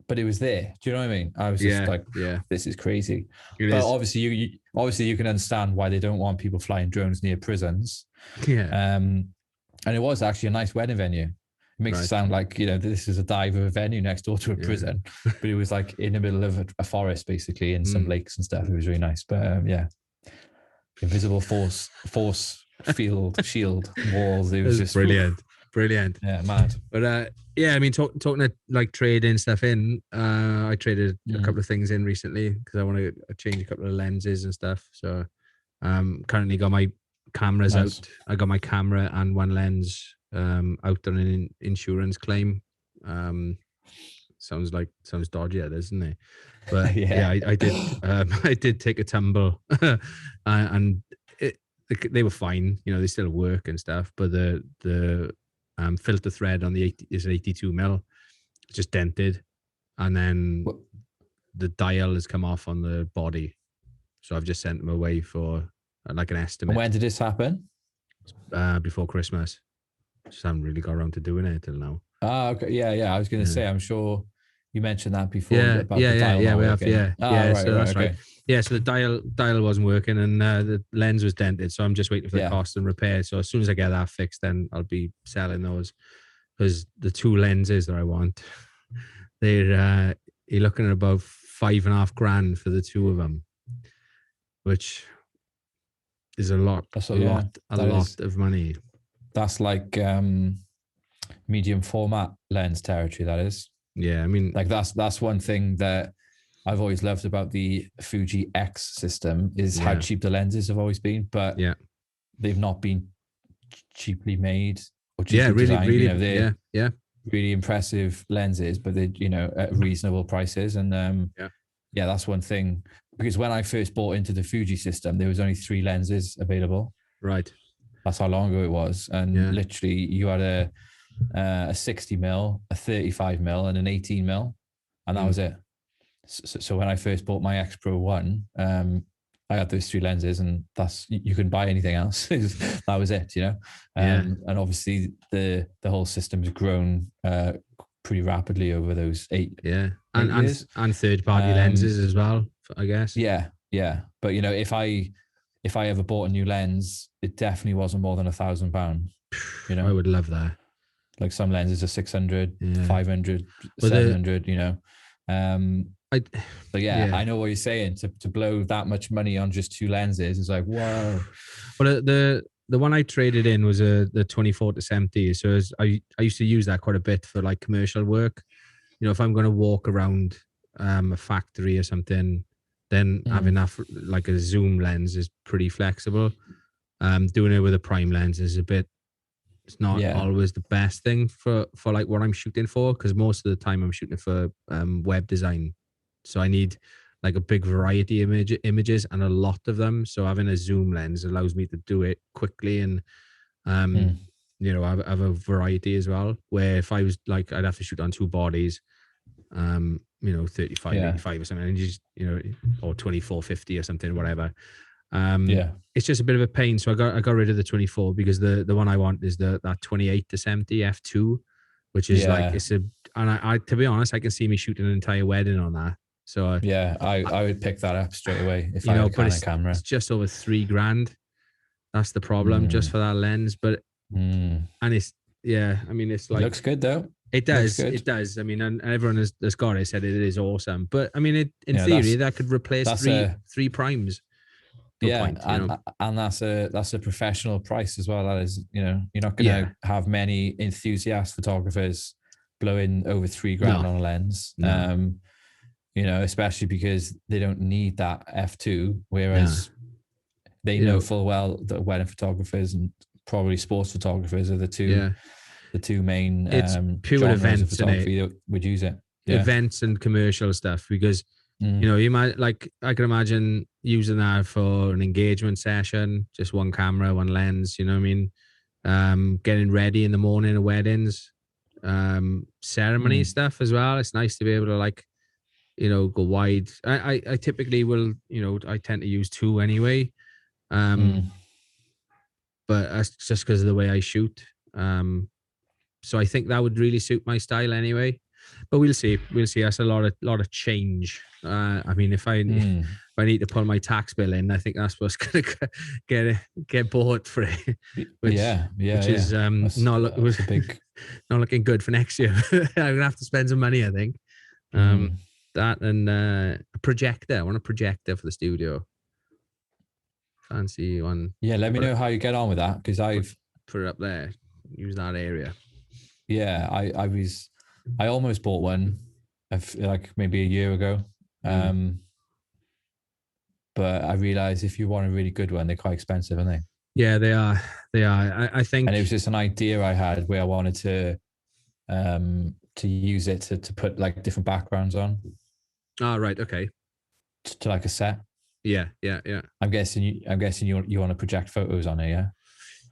Speaker 2: but it was there. Do you know what I mean? I was just this is crazy. But obviously you can understand why they don't want people flying drones near prisons.
Speaker 3: Yeah.
Speaker 2: And it was actually a nice wedding venue. It makes it sound like, this is a diver venue next door to a prison, but it was like in the middle of a forest, basically, and some lakes and stuff. It was really nice. But invisible force field shield walls. It was just
Speaker 3: brilliant.
Speaker 2: Yeah, mad.
Speaker 3: But I mean, talking to like trading stuff in, I traded a couple of things in recently because I want to change a couple of lenses and stuff. So currently got my cameras out. I got my camera and one lens out on an insurance claim. Sounds dodgy, doesn't it? But I did I did take a tumble and they were fine. They still work and stuff, but the filter thread on is 82 mil, it's just dented, and then the dial has come off on the body, so I've just sent them away for like an estimate.
Speaker 2: And when did this happen?
Speaker 3: Before Christmas. Just haven't really got around to doing it till now.
Speaker 2: Okay. Yeah. I was going to say, I'm sure you mentioned that before.
Speaker 3: Yeah,
Speaker 2: about the dial
Speaker 3: we have.
Speaker 2: So that's right.
Speaker 3: Yeah, so the dial wasn't working and the lens was dented, so I'm just waiting for the cost and repair. So as soon as I get that fixed, then I'll be selling those, because the two lenses that I want, you're looking at about $5,500 for the two of them, which is a lot. That's a lot of money.
Speaker 2: That's like medium format lens territory. That is.
Speaker 3: Yeah, I mean,
Speaker 2: like that's one thing that I've always loved about the Fuji X system is how cheap the lenses have always been, but they've not been cheaply made or cheaply designed.
Speaker 3: They're
Speaker 2: really impressive lenses, but they at reasonable prices. And that's one thing, because when I first bought into the Fuji system, there was only 3 lenses available.
Speaker 3: Right.
Speaker 2: That's how long ago it was, and literally you had a 60 mil, a 35 mil, and an 18 mil, and that was it. So when I first bought my X Pro 1, I had those 3 lenses, and you couldn't buy anything else. That was it, And obviously the whole system has grown pretty rapidly over those 8 years.
Speaker 3: And third party lenses as well, I guess.
Speaker 2: Yeah. But if I ever bought a new lens, it definitely wasn't more than £1,000.
Speaker 3: I would love that.
Speaker 2: Like some lenses are 600, 500, 700. I know what you're saying. To blow that much money on just 2 lenses is like, wow.
Speaker 3: But the one I traded in was the 24-70. So I used to use that quite a bit for like commercial work. If I'm going to walk around a factory or something, then having that like a zoom lens is pretty flexible. Doing it with a prime lens is it's not always the best thing for like what I'm shooting for, because most of the time I'm shooting for web design. So I need like a big variety of images and a lot of them. So having a zoom lens allows me to do it quickly and have a variety as well. Where if I was like, I'd have to shoot on 2 bodies, 35, 85 or something, and just, or 24-50 or something, whatever. It's just a bit of a pain. So I got rid of the 24 because the one I want is that 28-70 f2, which is like, I to be honest, I can see me shooting an entire wedding on that. So
Speaker 2: yeah, I would pick that up straight away if I had a Canon camera.
Speaker 3: It's just over $3,000. That's the problem, just for that lens. But and it's I mean, it's like,
Speaker 2: looks good though.
Speaker 3: It does. It does. I mean, and everyone has got it, said it is awesome. But I mean, in theory, that could replace three primes.
Speaker 2: And that's a professional price as well. That is, you're not going to have many enthusiast photographers blowing over $3,000 on a lens.
Speaker 3: No.
Speaker 2: Especially because they don't need that f2, whereas they know full well that wedding photographers and probably sports photographers are the two main
Speaker 3: it's pure events
Speaker 2: of photography that would use it.
Speaker 3: Events and commercial stuff, because you might, like, I can imagine using that for an engagement session, just one camera, one lens, you know what I mean? Getting ready in the morning of weddings, ceremony stuff as well. It's nice to be able to, like, go wide. I typically will, I tend to use 2 anyway. But that's just because of the way I shoot. So I think that would really suit my style anyway. But we'll see. That's a lot of change. I mean, if I need to pull my tax bill in, I think that's what's going to get bought for it. Which is not looking good for next year. I'm gonna have to spend some money, I think. That and a projector. I want a projector for the studio. Fancy one.
Speaker 2: Yeah, let me know how you get on with that, because I've
Speaker 3: put it up there. Use that area.
Speaker 2: Yeah, I almost bought one, like maybe a year ago. But I realized if you want a really good one, they're quite expensive, aren't they?
Speaker 3: Yeah, they are. I think.
Speaker 2: And it was just an idea I had where I wanted to use it to put like different backgrounds on.
Speaker 3: Oh, right. Okay.
Speaker 2: To like a set.
Speaker 3: Yeah.
Speaker 2: I'm guessing you want to project photos on it, yeah?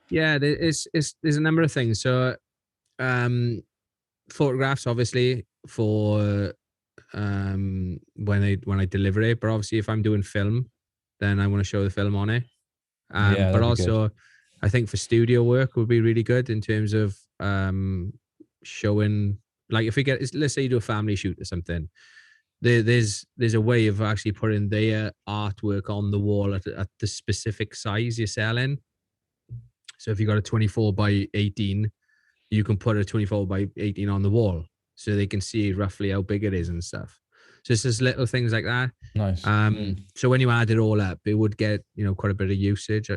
Speaker 2: Yeah,
Speaker 3: there's a number of things. So, photographs, obviously, for when I deliver it. But obviously, if I'm doing film, then I want to show the film on it. But also, I think for studio work would be really good in terms of showing, like, if we get, let's say you do a family shoot or something. There's a way of actually putting their artwork on the wall at the specific size you're selling. So if you got a 24 by 18, you can put a 24 by 18 on the wall so they can see roughly how big it is and stuff. So it's just little things like that.
Speaker 2: Nice.
Speaker 3: So when you add it all up, it would get, quite a bit of usage.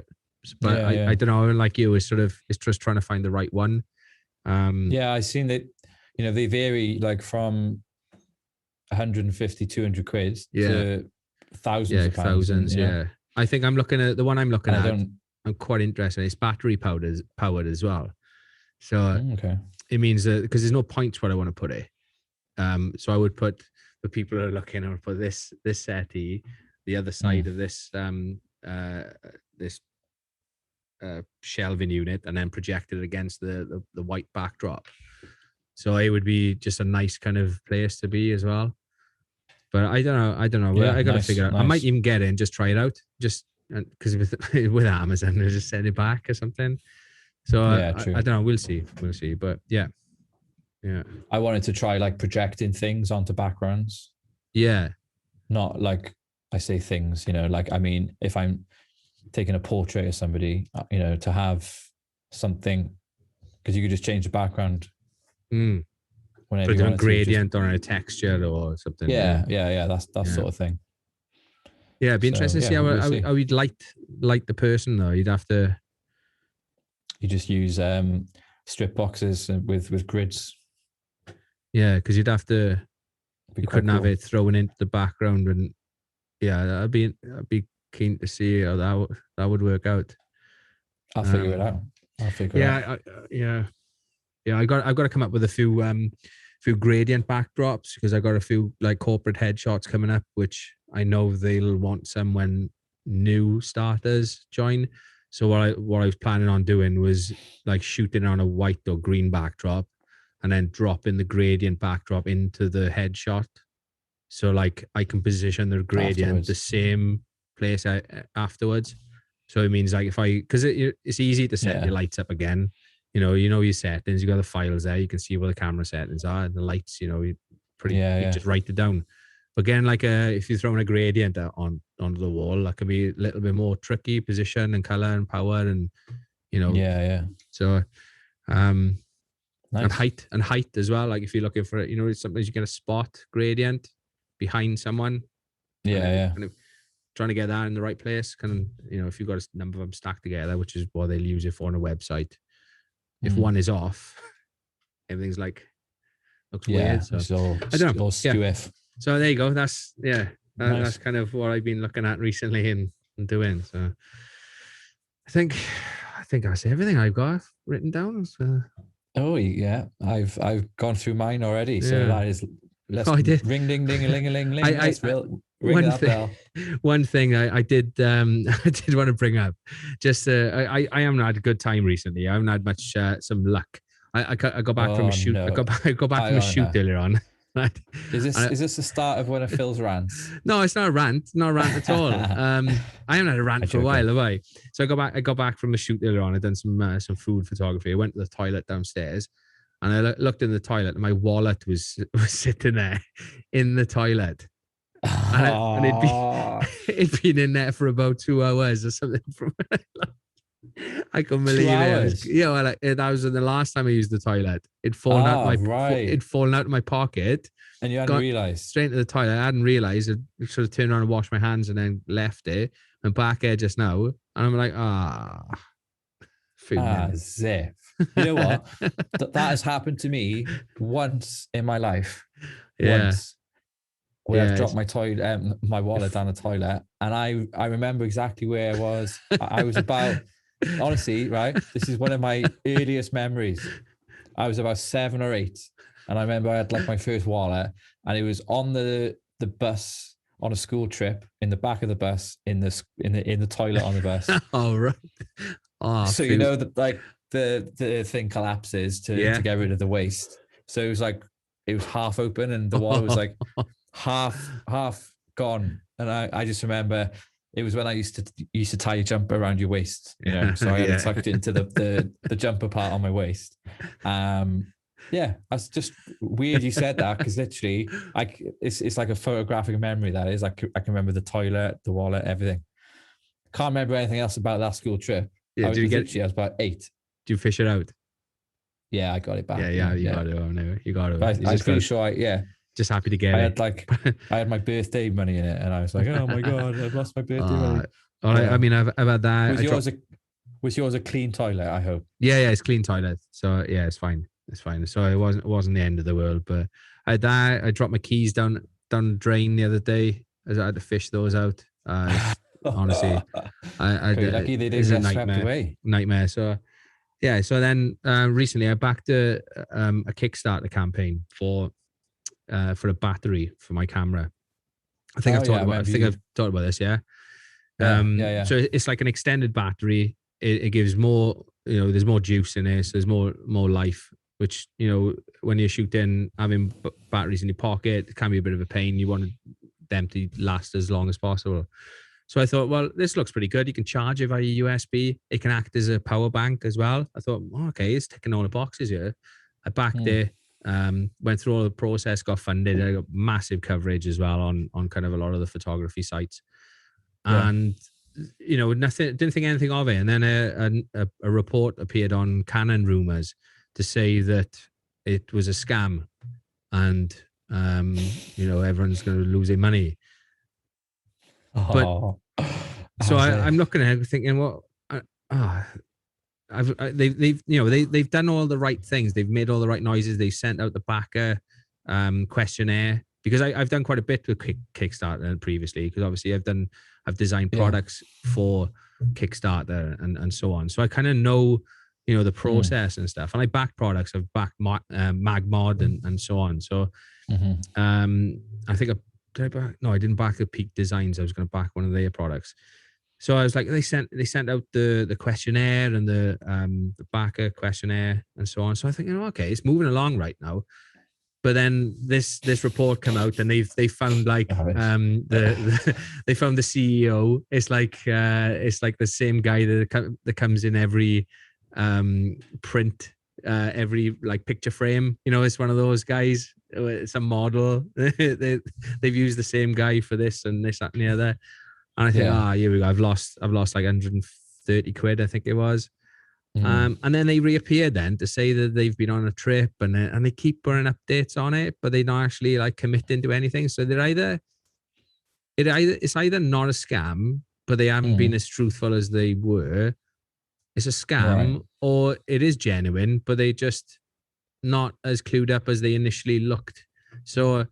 Speaker 3: But I don't know, like you, it's just trying to find the right one.
Speaker 2: I've seen that, they vary like from 150, 200 quid to thousands of pounds.
Speaker 3: Thousands, I think I'm looking at the one I'm looking at. I'm quite interested. It's battery powered as well. So it means that, because there's no points where I want to put it. So I would put, the people who are looking, I would put this settee, the other side of this shelving unit, and then project it against the white backdrop. So it would be just a nice kind of place to be as well. But I don't know. Yeah, I got to figure out. Nice. I might even get in, just try it out, just because with Amazon, they just send it back or something. So I don't know. We'll see. But yeah.
Speaker 2: I wanted to try like projecting things onto backgrounds.
Speaker 3: Yeah.
Speaker 2: Not like I say things, like, I mean, if I'm taking a portrait of somebody, to have something, because you could just change the background.
Speaker 3: Whenever you want, a gradient or a texture or something.
Speaker 2: Yeah. That sort of thing.
Speaker 3: Yeah, it'd be interesting to see how you'd light the person though. You'd have to.
Speaker 2: You just use strip boxes with grids.
Speaker 3: Yeah, because you'd have to. You couldn't have it thrown into the background, and I'd be keen to see how that would work out.
Speaker 2: I'll figure it out.
Speaker 3: I've got to come up with a few gradient backdrops, because I got a few like corporate headshots coming up, which I know they'll want some when new starters join. So what I was planning on doing was like shooting on a white or green backdrop, and then dropping the gradient backdrop into the headshot. So like I can position the gradient the same place afterwards. So it means like because it's easy to set your lights up again. You know your settings. You got the files there. You can see where the camera settings are and the lights. You just write it down. But again, like if you're throwing a gradient onto the wall, that can be a little bit more tricky, position and color and power, and
Speaker 2: Yeah.
Speaker 3: So,
Speaker 2: Nice.
Speaker 3: and height as well. Like if you're looking for, sometimes you get a spot gradient behind someone.
Speaker 2: Yeah.
Speaker 3: Kind of trying to get that in the right place. If you've got a number of them stacked together, which is what they'll use it for on a website. If one is off, everything's looks weird. So I don't know. So there you go. That's that's kind of what I've been looking at recently and doing. So I think that's everything I've got written down. So.
Speaker 2: Oh yeah, I've gone through mine already. So that is.
Speaker 3: I did.
Speaker 2: Ring ding ding a ling a ling ling.
Speaker 3: One thing I did I did want to bring up. Just I haven't had a good time recently. I haven't had much some luck. I got back from a shoot. No. I got back from a shoot earlier on.
Speaker 2: Is this the start of one of Phil's rants?
Speaker 3: No, it's not a rant. Not a rant at all. I haven't had a rant for a while, have I? So I got back from a shoot earlier on. I'd done some food photography. I went to the toilet downstairs, and I looked in the toilet, and my wallet was sitting there in the toilet, and it'd been in there for about 2 hours or something. I couldn't believe it. That was the last time I used the toilet. It'd fallen out of my pocket.
Speaker 2: And you hadn't realised?
Speaker 3: Straight into the toilet. I hadn't realised. I sort of turned around and washed my hands and then left it. And back here just now. And I'm like,
Speaker 2: zip. You know what? that has happened to me once in my life.
Speaker 3: Yeah.
Speaker 2: Once. Where I've dropped my wallet down the toilet. And I remember exactly where I was. I was about... Honestly, right? This is one of my earliest memories. I was about 7 or 8, and I remember I had my first wallet, and it was on the bus on a school trip, in the back of the bus, in the toilet on the bus.
Speaker 3: Oh right. Oh,
Speaker 2: so the thing collapses to get rid of the waste. So it was half open, and the wallet was half gone. And I just remember. It was when I used to tie your jumper around your waist, so I had it tucked into the jumper part on my waist. That's just weird you said that, because literally, it's like a photographic memory. That is, I can remember the toilet, the wallet, everything. Can't remember anything else about that school trip.
Speaker 3: Yeah,
Speaker 2: I was about 8.
Speaker 3: Did you fish it out?
Speaker 2: Yeah, I got it back.
Speaker 3: Yeah, you got it. You got it.
Speaker 2: I'm pretty sure. Just
Speaker 3: happy to get it.
Speaker 2: I had my birthday money in it, and I was like, oh my god, I've lost my birthday money.
Speaker 3: I mean, I've had that.
Speaker 2: Was yours a clean toilet? I hope.
Speaker 3: Yeah, it's clean toilet. So yeah, it's fine. It's fine. So it wasn't the end of the world, but I had that. I dropped my keys down the drain the other day, as I had to fish those out. Honestly,
Speaker 2: lucky they didn't get swept away.
Speaker 3: Nightmare. So yeah. So then recently I backed a Kickstarter campaign for a battery for my camera. I think I've talked about this. Yeah. So it's like an extended battery. It gives more, there's more juice in it. So there's more life, which, when you're shooting, having batteries in your pocket, it can be a bit of a pain. You want them to last as long as possible. So I thought, well, this looks pretty good. You can charge it via USB. It can act as a power bank as well. I thought, okay, it's ticking all the boxes here. I backed it. Went through all the process, got funded. I got massive coverage as well on kind of a lot of the photography sites, and nothing, didn't think anything of it. And then a report appeared on Canon Rumors to say that it was a scam, and everyone's going to lose their money. But so I'm looking at it thinking, well, they've done all the right things. They've made all the right noises. They sent out the backer questionnaire, because I've done quite a bit with Kickstarter previously, because obviously I've designed products for Kickstarter and so on. So I kind of know, the process and stuff. And I back products. I've backed Magmod and so on. So I think I didn't back the Peak Designs. I was going to back one of their products. So I was like, they sent out the questionnaire and the backer questionnaire and so on. So I think, okay, it's moving along right now. But then this report come out, and they found they found the CEO. It's like the same guy that comes in every print, every picture frame. It's one of those guys. it's a model. They've used the same guy for this and this, that, and the other. And I think, here we go. I've lost like 130 quid, I think it was. And then they reappear then to say that they've been on a trip and they keep putting updates on it, but they're not actually like committing to anything. So it's either not a scam, but they haven't been as truthful as they were. It's a scam, or it is genuine, but they just not as clued up as they initially looked. So,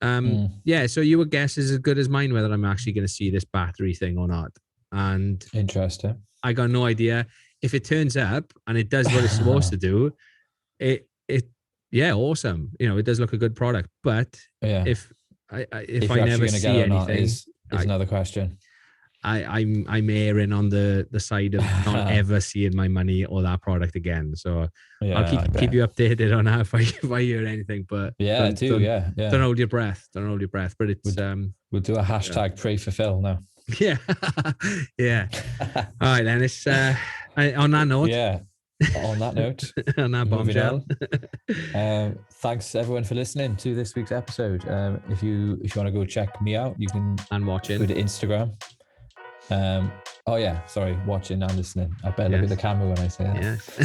Speaker 3: so your guess is as good as mine whether I'm actually going to see this battery thing or not. And
Speaker 2: interesting.
Speaker 3: I got no idea. If it turns up and it does what it's supposed to do, awesome. It does look a good product. But if I never see anything,
Speaker 2: is another question.
Speaker 3: I'm erring on the side of not ever seeing my money or that product again. So I'll keep you updated on that if I hear anything. But don't hold your breath. Don't hold your breath. But it's
Speaker 2: we'll do a hashtag pray for Phil now.
Speaker 3: Yeah. Yeah. All right, then it's on that note.
Speaker 2: Yeah. On that note,
Speaker 3: on that bombshell.
Speaker 2: Thanks everyone for listening to this week's episode. If you want to go check me out, you can
Speaker 3: watch it.
Speaker 2: Go to Instagram. Watching and listening. I better look at the camera when I say that.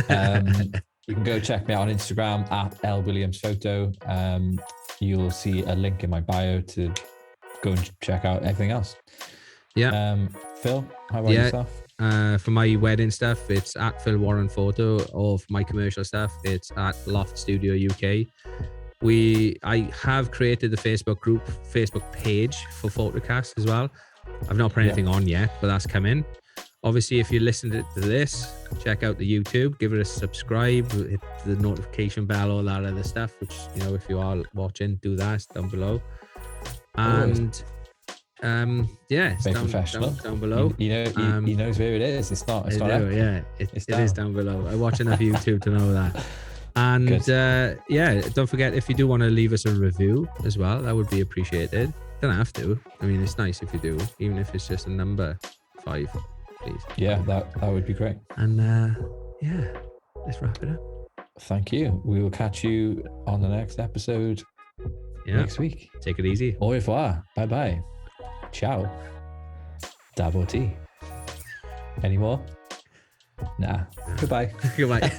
Speaker 3: Yeah.
Speaker 2: You can go check me out on Instagram at @LWilliamsPhoto. You'll see a link in my bio to go and check out everything else.
Speaker 3: Yeah.
Speaker 2: Phil, how about yourself?
Speaker 3: For my wedding stuff, it's at Phil Warren Photo, or for my commercial stuff, it's at Loft Studio UK. I have created the Facebook page for Photocast as well. I've not put anything on yet, but that's coming. Obviously, if you listen to this, check out the YouTube, give it a subscribe, hit the notification bell, all that other stuff, which, if you are watching, do that. It's down below. And it's down below.
Speaker 2: He knows where it is. It's not
Speaker 3: it is down below. I watch enough YouTube to know that. And don't forget, if you do want to leave us a review as well, that would be appreciated. Don't have to. I mean, it's nice if you do, even if it's just a number 5, please.
Speaker 2: Yeah, that would be great.
Speaker 3: And let's wrap it up.
Speaker 2: Thank you. We will catch you on the next episode next week.
Speaker 3: Take it easy.
Speaker 2: Au revoir. Bye bye. Ciao. Double T. Any more? Nah. Goodbye.
Speaker 3: Goodbye.